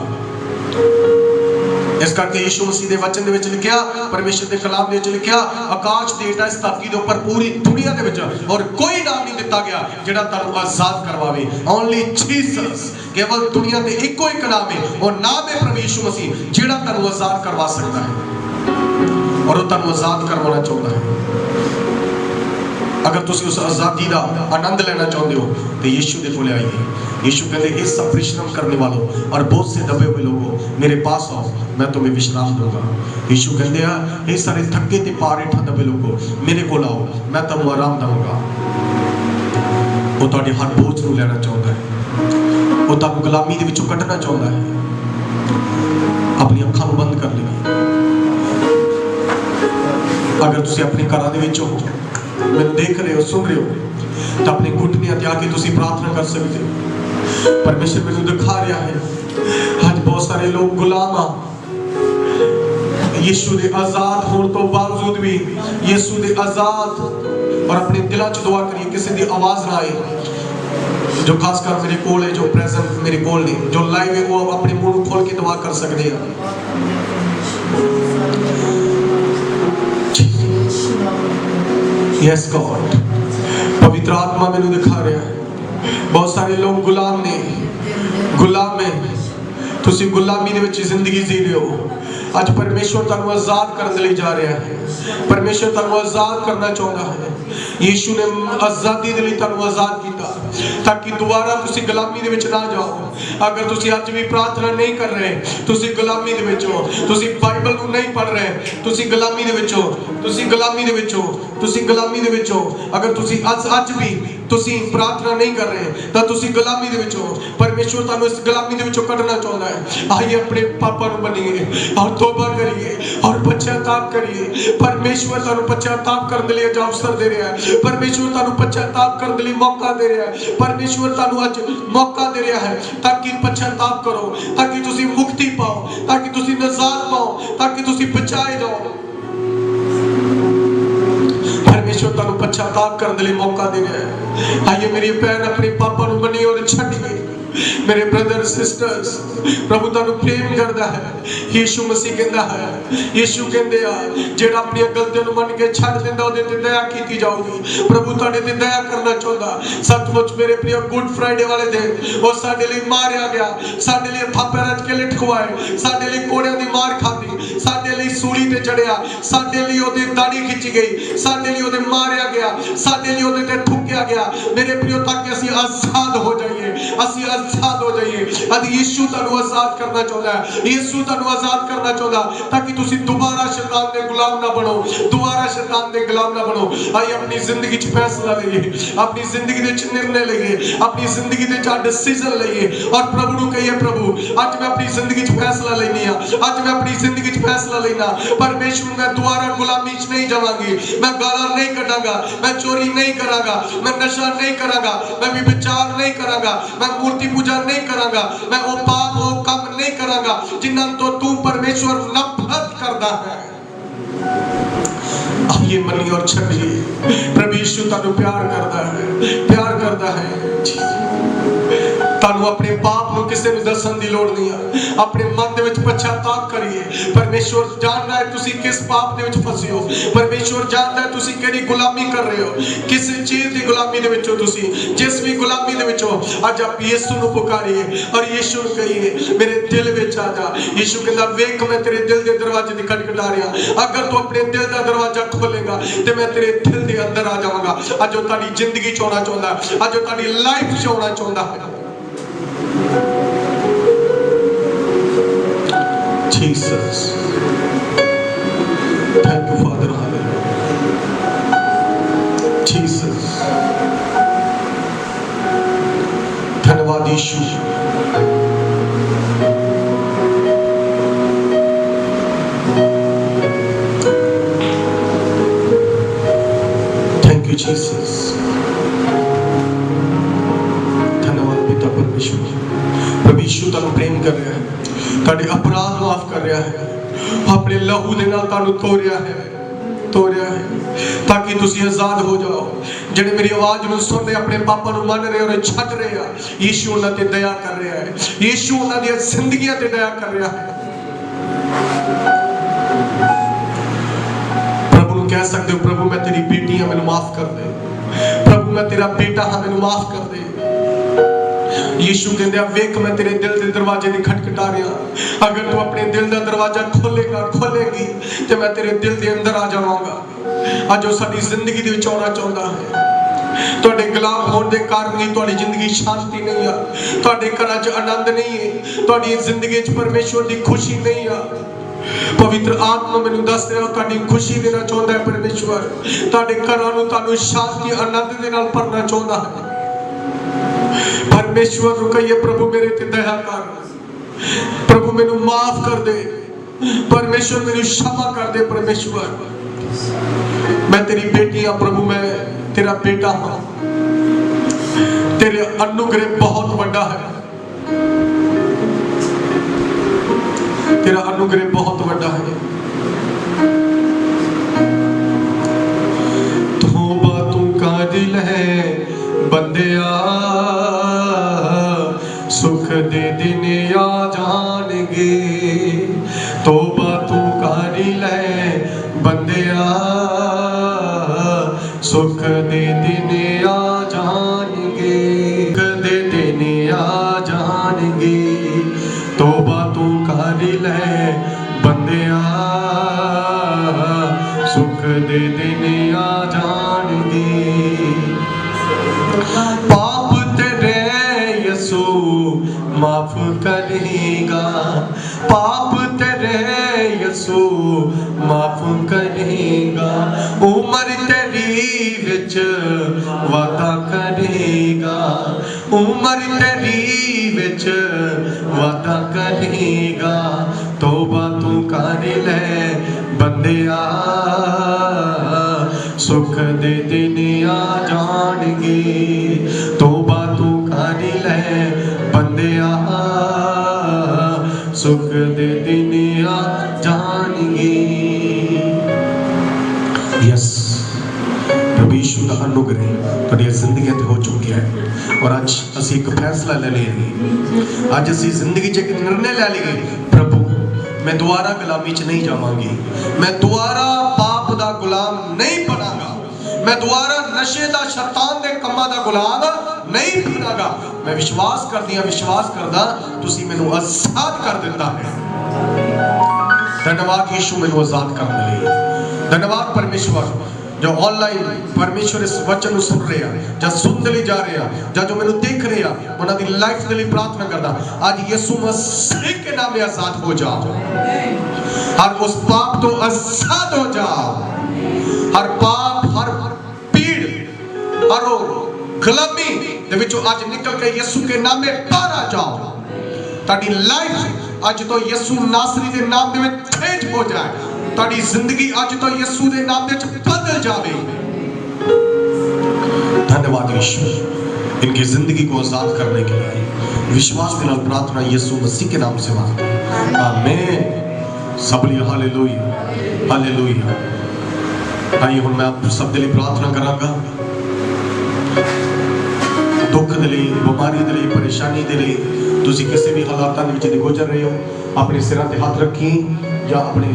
इस करके यीशु मसीह के वचन दे लिखिया परमेश्वर के कलाम दे लिखिया आकाश देता इस धरती के ऊपर पूरी दुनिया दे विच और कोई नाम नहीं दिता गया जेड़ा तुहानूं आज़ाद करवावे। ओनली जीसस, केवल दुनिया ते इक्को एक नाम है और नाम है प्रभु यीशु मसीह जेड़ा तुहानूं आज़ाद करवा सकता है और वो तुहानूं आज़ाद करवाना चाहता है। अगर तुसी उस आज़ादी का आनंद लेना चाहते हो तो यीशु के कोल आइए। यीशु कहते इस सब परिश्रम करने वालों और बहुत से दबे हुए लोगों मेरे पास आओ मैं तुम्हें विश्राम दूंगा। यीशु कहते हैं ये सारे थके ते पारे दबे लोगों मेरे को आओ मैं तुहानूं आराम दूंगा। वो तुहाडे हर बोझ नूं लेना चाहता है, वो तुहानूं गुलामी दे विचों कढना चाहता है। अपनी अखां नूं बंद कर लईए। अगर तुसी अपने घरां दे विच हो मैनूं देख रहे हो सुन रहे हो तो अपने घुटने ते आके तुसी प्रार्थना कर सकते हो। परमेश्वर मैनूं दिखा रहा है आज बहुत सारे लोग गुलाम आ यीशु दे आज़ाद होने तो बावजूद भी यीशु दे आज़ाद और अपने दिलों च दुआ करिए किसी की आवाज़ ना आए। जो खासकर मेरे कोल है जो प्रेजेंट मेरे कोल ने जो लाइव है वो अपने मुंह खोल के दुआ कर सकते हैं। यस गॉड पवित्र आत्मा मैनू दिखा रहा है बहुत सारे लोग गुलाम ने गुलाम है तुसी गुलामी दे विच जिंदगी जी रहे हो। आज परमेश्वर तुहानूं आज़ाद करने लई जा रहा है, परमेश्वर तुहानूं आज़ाद करना चाहता है। यीशु ने आज़ादी दे लई तुहानूं आज़ाद कीता ताकि दोबारा तुसी गुलामी दे विच ना जाओ। अगर तुसी अज भी प्रार्थना नहीं कर रहे तुसी गुलामी दे विच हो, तुसी बाइबल नूं नहीं पढ़ रहे तुसी गुलामी दे विच हो, तुसी गुलामी दे विच हो, तुसी गुलामी दे विच हो। अगर तुसी अज भी ਤੁਸੀਂ ਪ੍ਰਾਰਥਨਾ ਨਹੀਂ ਕਰ ਰਹੇ ਤਾਂ ਤੁਸੀਂ ਗੁਲਾਮੀ ਦੇ ਵਿੱਚ ਹੋ। ਪਰਮੇਸ਼ਵਰ ਤੁਹਾਨੂੰ ਇਸ ਗੁਲਾਮੀ ਦੇ ਵਿੱਚੋਂ ਕੱਢਣਾ ਚਾਹੁੰਦਾ ਹੈ। ਆइए अपने पापा ਨੂੰ ਮੰਨੀਏ और तौबा करिए और पश्चाताप करिए। परमेश्वर ਤੁਹਾਨੂੰ पश्चाताप ਕਰਨ ਦੇ ਲਈ ਅੱਜ ਅਵਸਰ ਦੇ ਰਿਹਾ ਹੈ। परमेश्वर ਤੁਹਾਨੂੰ पश्चाताप ਕਰਨ ਦੇ ਲਈ ਮੌਕਾ ਦੇ ਰਿਹਾ ਹੈ। परमेश्वर ਤੁਹਾਨੂੰ ਅੱਜ ਮੌਕਾ ਦੇ ਰਿਹਾ ਹੈ ਤਾਂ ਕਿ पश्चाताप ਕਰੋ, ਤਾਂ ਕਿ ਤੁਸੀਂ ਮੁਕਤੀ ਪਾਓ, ਤਾਂ ਕਿ ਤੁਸੀਂ ਨਜ਼ਾਤ ਪਾਓ, ਤਾਂ ਕਿ ਤੁਸੀਂ ਬਚਾਏ ਜਾਓ। परमेश्वर ਤੁਹਾਨੂੰ पश्चाताप ਕਰਨ ਦੇ ਲਈ ਮੌਕਾ ਦੇ ਰਿਹਾ ਹੈ। आइए मेरी भैन अपने पापा ਨੂੰ ਮੰਨੀਏ और ਛੱਡੀਏ। मेरे ब्रदर सिस्टर्स, प्रभु ਤੁਹਾਨੂੰ ਪ੍ਰੇਮ ਕਰਦਾ ਹੈ। ਯੀਸ਼ੂ ਮਸੀਹ ਕਹਿੰਦਾ ਹੈ, ਯੀਸ਼ੂ ਕਹਿੰਦੇ ਆ ਜਿਹੜਾ ਆਪਣੀਆਂ ਗਲਤੀਆਂ ਨੂੰ ਮੰਨ ਕੇ ਛੱਡ ਦਿੰਦਾ ਉਹਦੇ ਤੇ ਦਇਆ ਕੀਤੀ ਜਾਊਗੀ। ਪ੍ਰਭੂ ਤੁਹਾਡੇ ਤੇ ਦਇਆ ਕਰਨਾ ਚਾਹੁੰਦਾ। ਸੱਚਮੁੱਚ ਮੇਰੇ ਪ੍ਰਿਯ ਗੁੱਡ ਫਰਾਈਡੇ ਵਾਲੇ ਦਿਨ ਉਹ ਸਾਡੇ ਲਈ ਮਾਰਿਆ ਗਿਆ, ਸਾਡੇ ਲਈ ਥਾਪੇ ਰਚ ਕੇ ਲਟਕਵਾਏ, ਸਾਡੇ ਲਈ ਕੋੜਿਆਂ ਦੀ ਮਾਰ ਖਾਧੀ, ਸਾਡੇ ਲਈ ਸੂਲੀ ਤੇ ਚੜਿਆ, ਸਾਡੇ ਲਈ ਉਹਦੀ ਦਾੜੀ ਖਿੱਚੀ ਗਈ, ਸਾਡੇ ਲਈ ਉਹਦੇ ਮਾਰਿਆ ਗਿਆ, ਸਾਡੇ ਲਈ ਉਹਦੇ ਤੇ ਥੁੱਕਿਆ ਗਿਆ। ਮੇਰੇ ਪ੍ਰਿਯ ਤਾਂ ਕਿ ਅਸੀਂ ਆਜ਼ਾਦ ਹੋ ਜਾਈਏ, ਅਸੀਂ आजाद हो जाइए। आज यीशु ਤੁਹਾਨੂੰ आजाद करना चाहता है। यीशु ਤੁਹਾਨੂੰ आजाद करना चाहता ताकि ਤੁਸੀਂ ਦੁਬਾਰਾ शैतान ਦੇ ਗੁਲਾਮ ਨਾ ਬਣੋ, ਦੁਬਾਰਾ शैतान ਦੇ ਗੁਲਾਮ ਨਾ ਬਣੋ। ਆइए अपनी जिंदगी 'ਚ फैसला ਲਈਏ, अपनी जिंदगी ਦੇ 'ਚ निर्णय ਲਈਏ, अपनी जिंदगी ਦੇ 'ਚ डिसीजन ਲਈਏ और प्रभु ਨੂੰ कहिए प्रभु ਅੱਜ मैं अपनी जिंदगी 'ਚ फैसला लेनी है, आज मैं अपनी जिंदगी 'ਚ फैसला लेना। परमेश्वर मैं दोबारा गुलामी 'ਚ नहीं जावांगी, मैं गाला नहीं कटांगा, मैं चोरी नहीं करांगा, मैं नशा नहीं करांगा, मैं व्यभिचार नहीं करांगा, मैं मूर्ति पूजा नहीं करांगा, मैं वो पाप वो काम नहीं करांगा जिन्हां तो तू परमेश्वर नफरत करता है। आइए मनी और छड़िए। प्रभु यीशु तानु प्यार करता है, प्यार करता है। ਤੁਹਾਨੂੰ ਆਪਣੇ ਪਾਪ ਨੂੰ ਕਿਸੇ ਨੂੰ ਦੱਸਣ ਦੀ ਲੋੜ ਨਹੀਂ ਹੈ। ਆਪਣੇ ਮਨ ਦੇ ਵਿੱਚ ਪਛਤਾਵਾ ਕਰੀਏ। ਪਰਮੇਸ਼ਵਰ ਜਾਣਦਾ ਹੈ ਤੁਸੀਂ ਕਿਸ ਪਾਪ ਦੇ ਵਿੱਚ ਫਸੇ ਹੋ। ਪਰਮੇਸ਼ਵਰ ਜਾਣਦਾ ਹੈ ਤੁਸੀਂ ਕਿਹੜੀ ਗੁਲਾਮੀ ਕਰ ਰਹੇ ਹੋ, ਕਿਸ ਚੀਜ਼ ਦੀ ਗੁਲਾਮੀ ਦੇ ਵਿੱਚ ਹੋ ਤੁਸੀਂ। ਜਿਸ ਵੀ ਗੁਲਾਮੀ ਦੇ ਵਿੱਚ ਹੋ ਅੱਜ ਆਪ ਯਿਸੂ ਨੂੰ ਪੁਕਾਰੀਏ ਔਰ ਯਿਸੂ ਨੂੰ ਕਹੀਏ ਮੇਰੇ ਦਿਲ ਵਿੱਚ ਆ ਜਾ। ਯਿਸੂ ਕਹਿੰਦਾ ਵੇਖ ਮੈਂ ਤੇਰੇ ਦਿਲ ਦੇ ਦਰਵਾਜ਼ੇ ਦੀ ਖਟਖਟਾ ਰਿਹਾ, ਅਗਰ ਤੂੰ ਆਪਣੇ ਦਿਲ ਦਾ ਦਰਵਾਜ਼ਾ ਖੋਲੇਗਾ ਤੇ ਮੈਂ ਤੇਰੇ ਦਿਲ ਦੇ ਅੰਦਰ ਆ ਜਾਵਾਂਗਾ। ਅੱਜ ਉਹ ਤੁਹਾਡੀ ਜ਼ਿੰਦਗੀ ਚ ਆਉਣਾ ਚਾਹੁੰਦਾ, ਅੱਜ ਉਹ ਤੁਹਾਡੀ ਲਾਈਫ ਚ ਆਉਣਾ ਚਾਹੁੰਦਾ ਹੈ। Jesus, thank you Father, hallelujah. Jesus, धन्यवाद यीशु। Thank you Jesus, धन्यवाद पिता परमेश्वर। प्रभु यीशु ਤੁਹਾਨੂੰ ਪ੍ਰੇਮ ਕਰ ਰਿਹਾ ਹੈ, ਤੁਹਾਡੇ ਅਪਰਾਧ ਮਾਫ ਕਰ ਰਿਹਾ ਹੈ, ਆਪਣੇ ਲਹੂ ਦੇ ਨਾਲ ਤੁਹਾਨੂੰ ਤੋਰਿਆ ਹੈ ਤਾਂ ਕਿ ਤੁਸੀਂ ਆਜ਼ਾਦ ਹੋ ਜਾਓ। ਜਿਹੜੇ ਮੇਰੀ ਆਵਾਜ਼ ਨੂੰ ਸੁਣ ਰਹੇ ਆਪਣੇ ਪਾਪਾਂ ਨੂੰ ਮੰਨ ਰਹੇ ਔਰ ਛੱਡ ਰਹੇ ਆ, ਯੀਸ਼ੂ ਉਹਨਾਂ ਤੇ ਦਇਆ ਕਰ ਰਿਹਾ ਹੈ, ਯੀਸ਼ੂ ਉਹਨਾਂ ਦੀਆਂ ਜ਼ਿੰਦਗੀਆਂ ਤੇ ਦਇਆ ਕਰ ਰਿਹਾ ਹੈ। ਪ੍ਰਭੂ ਨੂੰ ਕਹਿ ਸਕਦੇ ਹੋ ਪ੍ਰਭੂ ਮੈਂ ਤੇਰੀ ਬੇਟੀ ਹਾਂ ਮੈਨੂੰ ਮਾਫ ਕਰ ਦੇ, ਪ੍ਰਭੂ ਮੈਂ ਤੇਰਾ ਬੇਟਾ ਹਾਂ ਮੈਨੂੰ ਮਾਫ ਕਰ ਦੇ। यीशु कहते वेख मैं तेरे दिल के दरवाजे की खटखटा रहा, अगर तू अपने दिल का दरवाजा खोलेगा खोलेगी तो मैं तेरे दिल के अंदर आ जावांगा। अज वो साडी जिंदगी दे विच आउणा चाहुंदा है। तुहाडे गुलाम होने के कारण ही तुहाडी जिंदगी शांति नहीं है, तुहाडे घरां च आनंद नहीं है, तुहाडी जिंदगी च परमेश्वर की खुशी नहीं है। पवित्र आत्मा मैनू दस रहा तुहाडी खुशी देना चाहुंदा है परमेश्वर, तुहाडे घरां नूं तुहानूं शांति आनंद दे नाल भरना चाहुंदा है। परमेश्वर को कहिए प्रभु मेरे ते दया कर, प्रभु मैनू माफ कर दे, परमेश्वर मैनू क्षमा कर दे। परमेश्वर मैं तेरी बेटी हाँ प्रभु, मैं तेरा बेटा हाँ, तेरे अनुग्रह बहुत बड़ा है, तेरा अनुग्रह बहुत बड़ा है। तौबा तू का दिल है बंदिया, सुख दे दिन आ जाएंगे। तौबा तू कर ले बंदिया, सुख दे दिन आ जाएंगे, सुख दे दिन आ जाएंगे। तौबा तू कर ले बंदिया, सुख दे दिन आ जाएंगे। पाप तेरे यसू माफ करेगा, पाप तेरे यसू माफ करेगा। उम्र तेरी विच वादा करेगा, उम्र तेरी विच वादा करेगा। तौबा तू कर ले बंदिया, सुख दे दिन आ जाणगे। तौबा तू कर ले बंदिया, सुख दे दिन आ जाणगे। यस, प्रभु यीशु का अनुग्रह तुहाडी जिंदगी ते हो चुकिया है। और अज असीं एक फैसला ले लिया, अज असीं जिंदगी च एक निर्णय ले लिया, प्रभु मैं दोबारा गुलामी च नहीं जावांगी, मैं दोबारा पाप दा गुलाम नहीं बनांगा, मैं दोबारा नशे दा शैतान दे कम्मां दा गुलाम नहीं बनांगा। मैं विश्वास करदा तुसीं मैनूं आजाद कर दिता है। धन्यवाद यीशु मैनूं आजाद करने लई। धन्यवाद परमेश्वर जो ऑनलाइन परमेश्वर इस वचन को सुन रहे हैं, जो सुनते लिए जा रहे हैं, जो मैंने देख रहे हैं, उन्होंने लाइफ के लिए प्रार्थना करता आज यीशु मसीह के नाम में आजाद हो जाओ। हर उस पाप तो आजाद हो जाओ, हर पाप, हर पीड़, हर गुलामी दे विचों आज निकल के यीशु के नाम में बाहर आ जाओ। ताड़ी लाइफ आज तो यीशु नासरी के नाम में चेंज हो जाए। ताड़ी जिंदगी आज तो यीशु के नाम में बदल जावे। धन्यवाद यीशु इनकी जिंदगी को आजाद करने के लिए। विश्वास के नाल प्रार्थना यीशु मसीह के नाम से मांगते हैं, आमीन। सब लिए हालेलुया, हालेलुया। आइए हुण मैं आप सब दे लिए प्रार्थना करांगा। दुख दे लिए, बीमारी दे लिए, परेशानी दे लिए, तुसीं किसी भी हालातां दे विच गुजर रहे हो, अपने सिरां ते हाथ रखी या अपने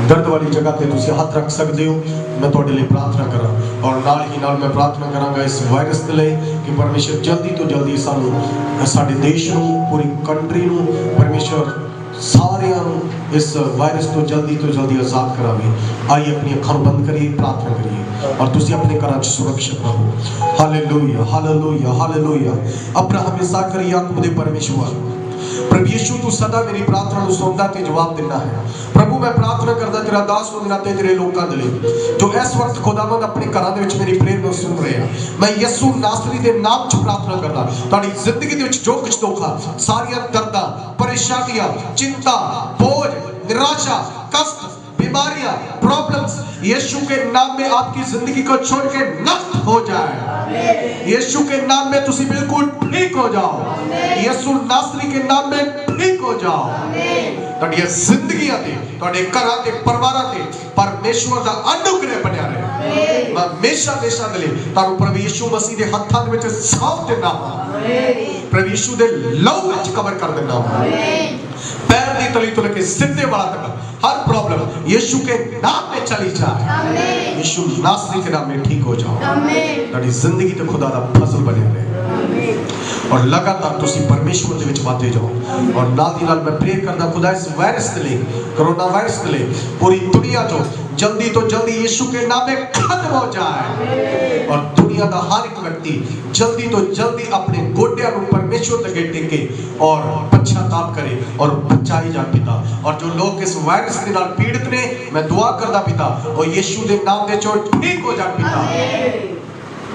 दर्द वाली जगह पे तुसीं हाथ रख सकते हो। मैं तुहाडे लिए प्रार्थना करा और नाल ही नाल मैं प्रार्थना करांगा इस वायरस के लिए कि परमेश्वर जल्दी तो जल्दी सानू साडे देश नूं, पूरी कंट्री नूं परमेश्वर सारियां नूं इस वायरस तो जल्दी आजाद करावे। आइए अपनी अखां बंद करिए, प्रार्थना करिए और तुसीं अपने घरां च सुरक्षित रहो। Hallelujah, hallelujah, hallelujah. अब्राहम, इसहाक और याकूब दे परमेश्वर प्रभु यीशु तू सदा मेरी प्रार्थना को सुनता ते जवाब देना है। प्रभु मैं प्रार्थना करदा तेरा दास हूं, मेरा ते तेरे लोकां दे लिए जो इस वक्त खुदावंद अपने घरां दे विच मेरी प्रेयर को सुन रहे हैं। मैं यीशु नासरी दे नाम च प्रार्थना करदा तुहाडी जिंदगी दे विच जो कुछ दुख आ, सारियां दर्दां, परेशानियां, चिंता, बोझ, निराशा, कष्ट, बीमारियां, प्रॉब्लम्स यीशु के नाम में आपकी जिंदगी को छोड़ के नष्ट हो जाए। यीशु के नाम में तुसी बिल्कुल ठीक हो जाओ। यीशु नासरी के नाम में ठीक हो जाओ। तुहाडी जिंदगियां ते, तुहाडे घरां ते, परिवारां ते परमेश्वर दा अनुग्रह बनया रहे। मैं हमेशा दे लिए तारू प्रभु यीशु मसीह दे हत्थां दे विच सौंप देना वा। प्रभु यीशु दे लहू विच कवर कर देना वा। पैर दी तली तो लेके सिद्धे वाला तक हर प्रॉब्लम यीशु के नाम में चली जाए। यीशु नासरी के नाम में ठीक हो जाओ। तारी जिंदगी ते खुदा दा फजल बने रहे और लगातार तुसी परमेश्वर दे विच वाधे जाओ। और नाल दी नाल मैं प्रेयर करदा खुदा इस वायरस दे लिए, कोरोना वायरस दे लिए पूरी दुनिया जो जल्दी तो जल्दी यीशु के नाम में खत्म हो जाए और दुनिया का हर एक व्यक्ति जल्दी तो जल्दी अपने गोड्या को परमेश्वर लगे टेके और पश्चाताप करे और बचाई जा पिता। और जो लोग इस वायरस के नाल पीड़ित ने, मैं दुआ करदा पिता और यीशु दे नाम दे चो ठीक हो जा पिता।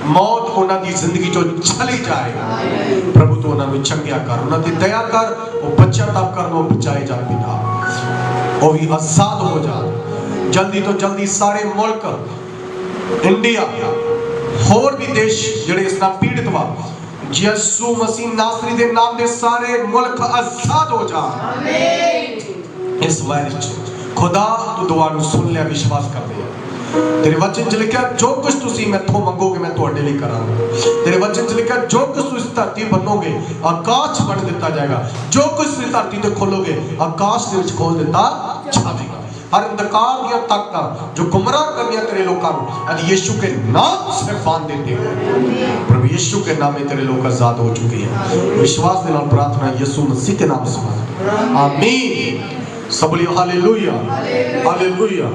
मौत उन्होंने जिंदगी चो चली जाए। प्रभु तो उन्होंने चंगिया कर, उन्होंने दया कर, वो पश्चाताप कर, वो बचाए जा पिता। वो भी आजाद हो जा जल्दी तो जल्दी। सारे मुल्क, इंडिया, होर भी देश जिहड़े इस नाल पीड़ित वा, यीशु मसीह नासरी दे नाम दे सारे मुल्क आजाद हो जा इस वायरस। खुदा तू दुआ नूं सुन लिया, विश्वास कर दे। तेरे वचन च लिखा जो कुछ तुसी मैथों मंगोगे मैं तुहाडे लिए करांगा। तेरे वचन च लिखा जो कुछ तुसी धरती बनोगे आकाश बन दिता जाएगा, जो कुछ तुसी धरती ते खोलोगे आकाश दे विच खोल दिता जाएगा। हर अंधकार दियां ताकतां जो गुमराह करनियां तेरे लोकां नूं आज यीशु के नाम से बांध देते हैं। प्रभु यीशु के नाम में तेरे लोग आजाद हो चुके हैं। विश्वास के नाल प्रार्थना यीशु मसीह के नाम से मांगते, आमीन। सब बोलिए hallelujah, hallelujah.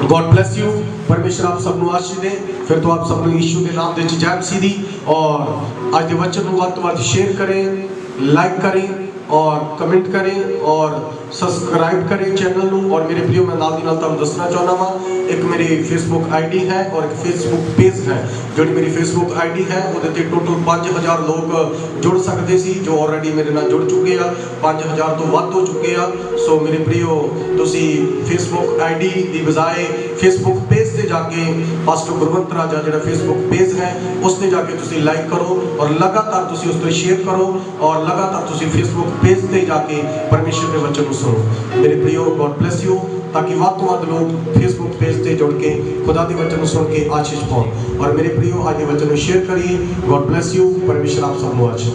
God bless you. परमेश्वर आप सबको आशीष दे। फिर तो आप सबको यीशु के नाम दे जय मसीह दी। और आज के वचन को वध शेयर करें, लाइक करें और कमेंट करें और सब्सक्राइब करें चैनल ਨੂੰ। और मेरे प्रियो मैं नाल दी नाल ਤੁਹਾਨੂੰ ਦੱਸਣਾ ਚਾਹੁੰਦਾ ਵਾਂ, एक मेरी फेसबुक आईडी है और एक फेसबुक पेज है। ਜਿਹੜੀ ਮੇਰੀ फेसबुक आईडी है ਉਹਦੇ ਤੇ ਟੋਟਲ 5000 ਲੋਕ ਜੁੜ ਸਕਦੇ ਸੀ, ਜੋ ਆਲਰੇਡੀ ਮੇਰੇ ਨਾਲ ਜੁੜ ਚੁੱਕੇ ਆ। 5000 ਤੋਂ ਵੱਧ ਹੋ ਚੁੱਕੇ ਆ। ਸੋ ਮੇਰੇ प्रियो ਤੁਸੀਂ फेसबुक आईडी ਦੀ ਬਜਾਏ फेसबुक पेज ਤੇ ਜਾ ਕੇ ਪਾਸਟਰ ਗੁਰਵੰਤ ਰਾਜਾ ਜਿਹੜਾ फेसबुक पेज है ਉਸ ਤੇ ਜਾ ਕੇ ਤੁਸੀਂ ਲਾਈਕ ਕਰੋ और लगातार ਤੁਸੀਂ ਉਸ ਤੇ ਸ਼ੇਅਰ ਕਰੋ और लगातार ਤੁਸੀਂ फेसबुक पेज ਤੇ ਜਾ ਕੇ ਪਰਮੇਸ਼ਰ ਦੇ ਵਚਨ ਨੂੰ ਸੁਣੋ। ਮੇਰੇ प्रियो गॉड ब्लेस यू, ताकि ਵੱਧ ਤੋਂ ਵੱਧ ਲੋਕ फेसबुक पेज ਤੇ ਜੁੜ ਕੇ खुदा ਦੇ वचन ਨੂੰ ਸੁਣ ਕੇ आशीष पाओ। और मेरे प्रियो आज ये वचन ਨੂੰ शेयर करिए। God bless you. परमेश्वर आप सब ਨੂੰ आशीष।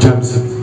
जय मसीह।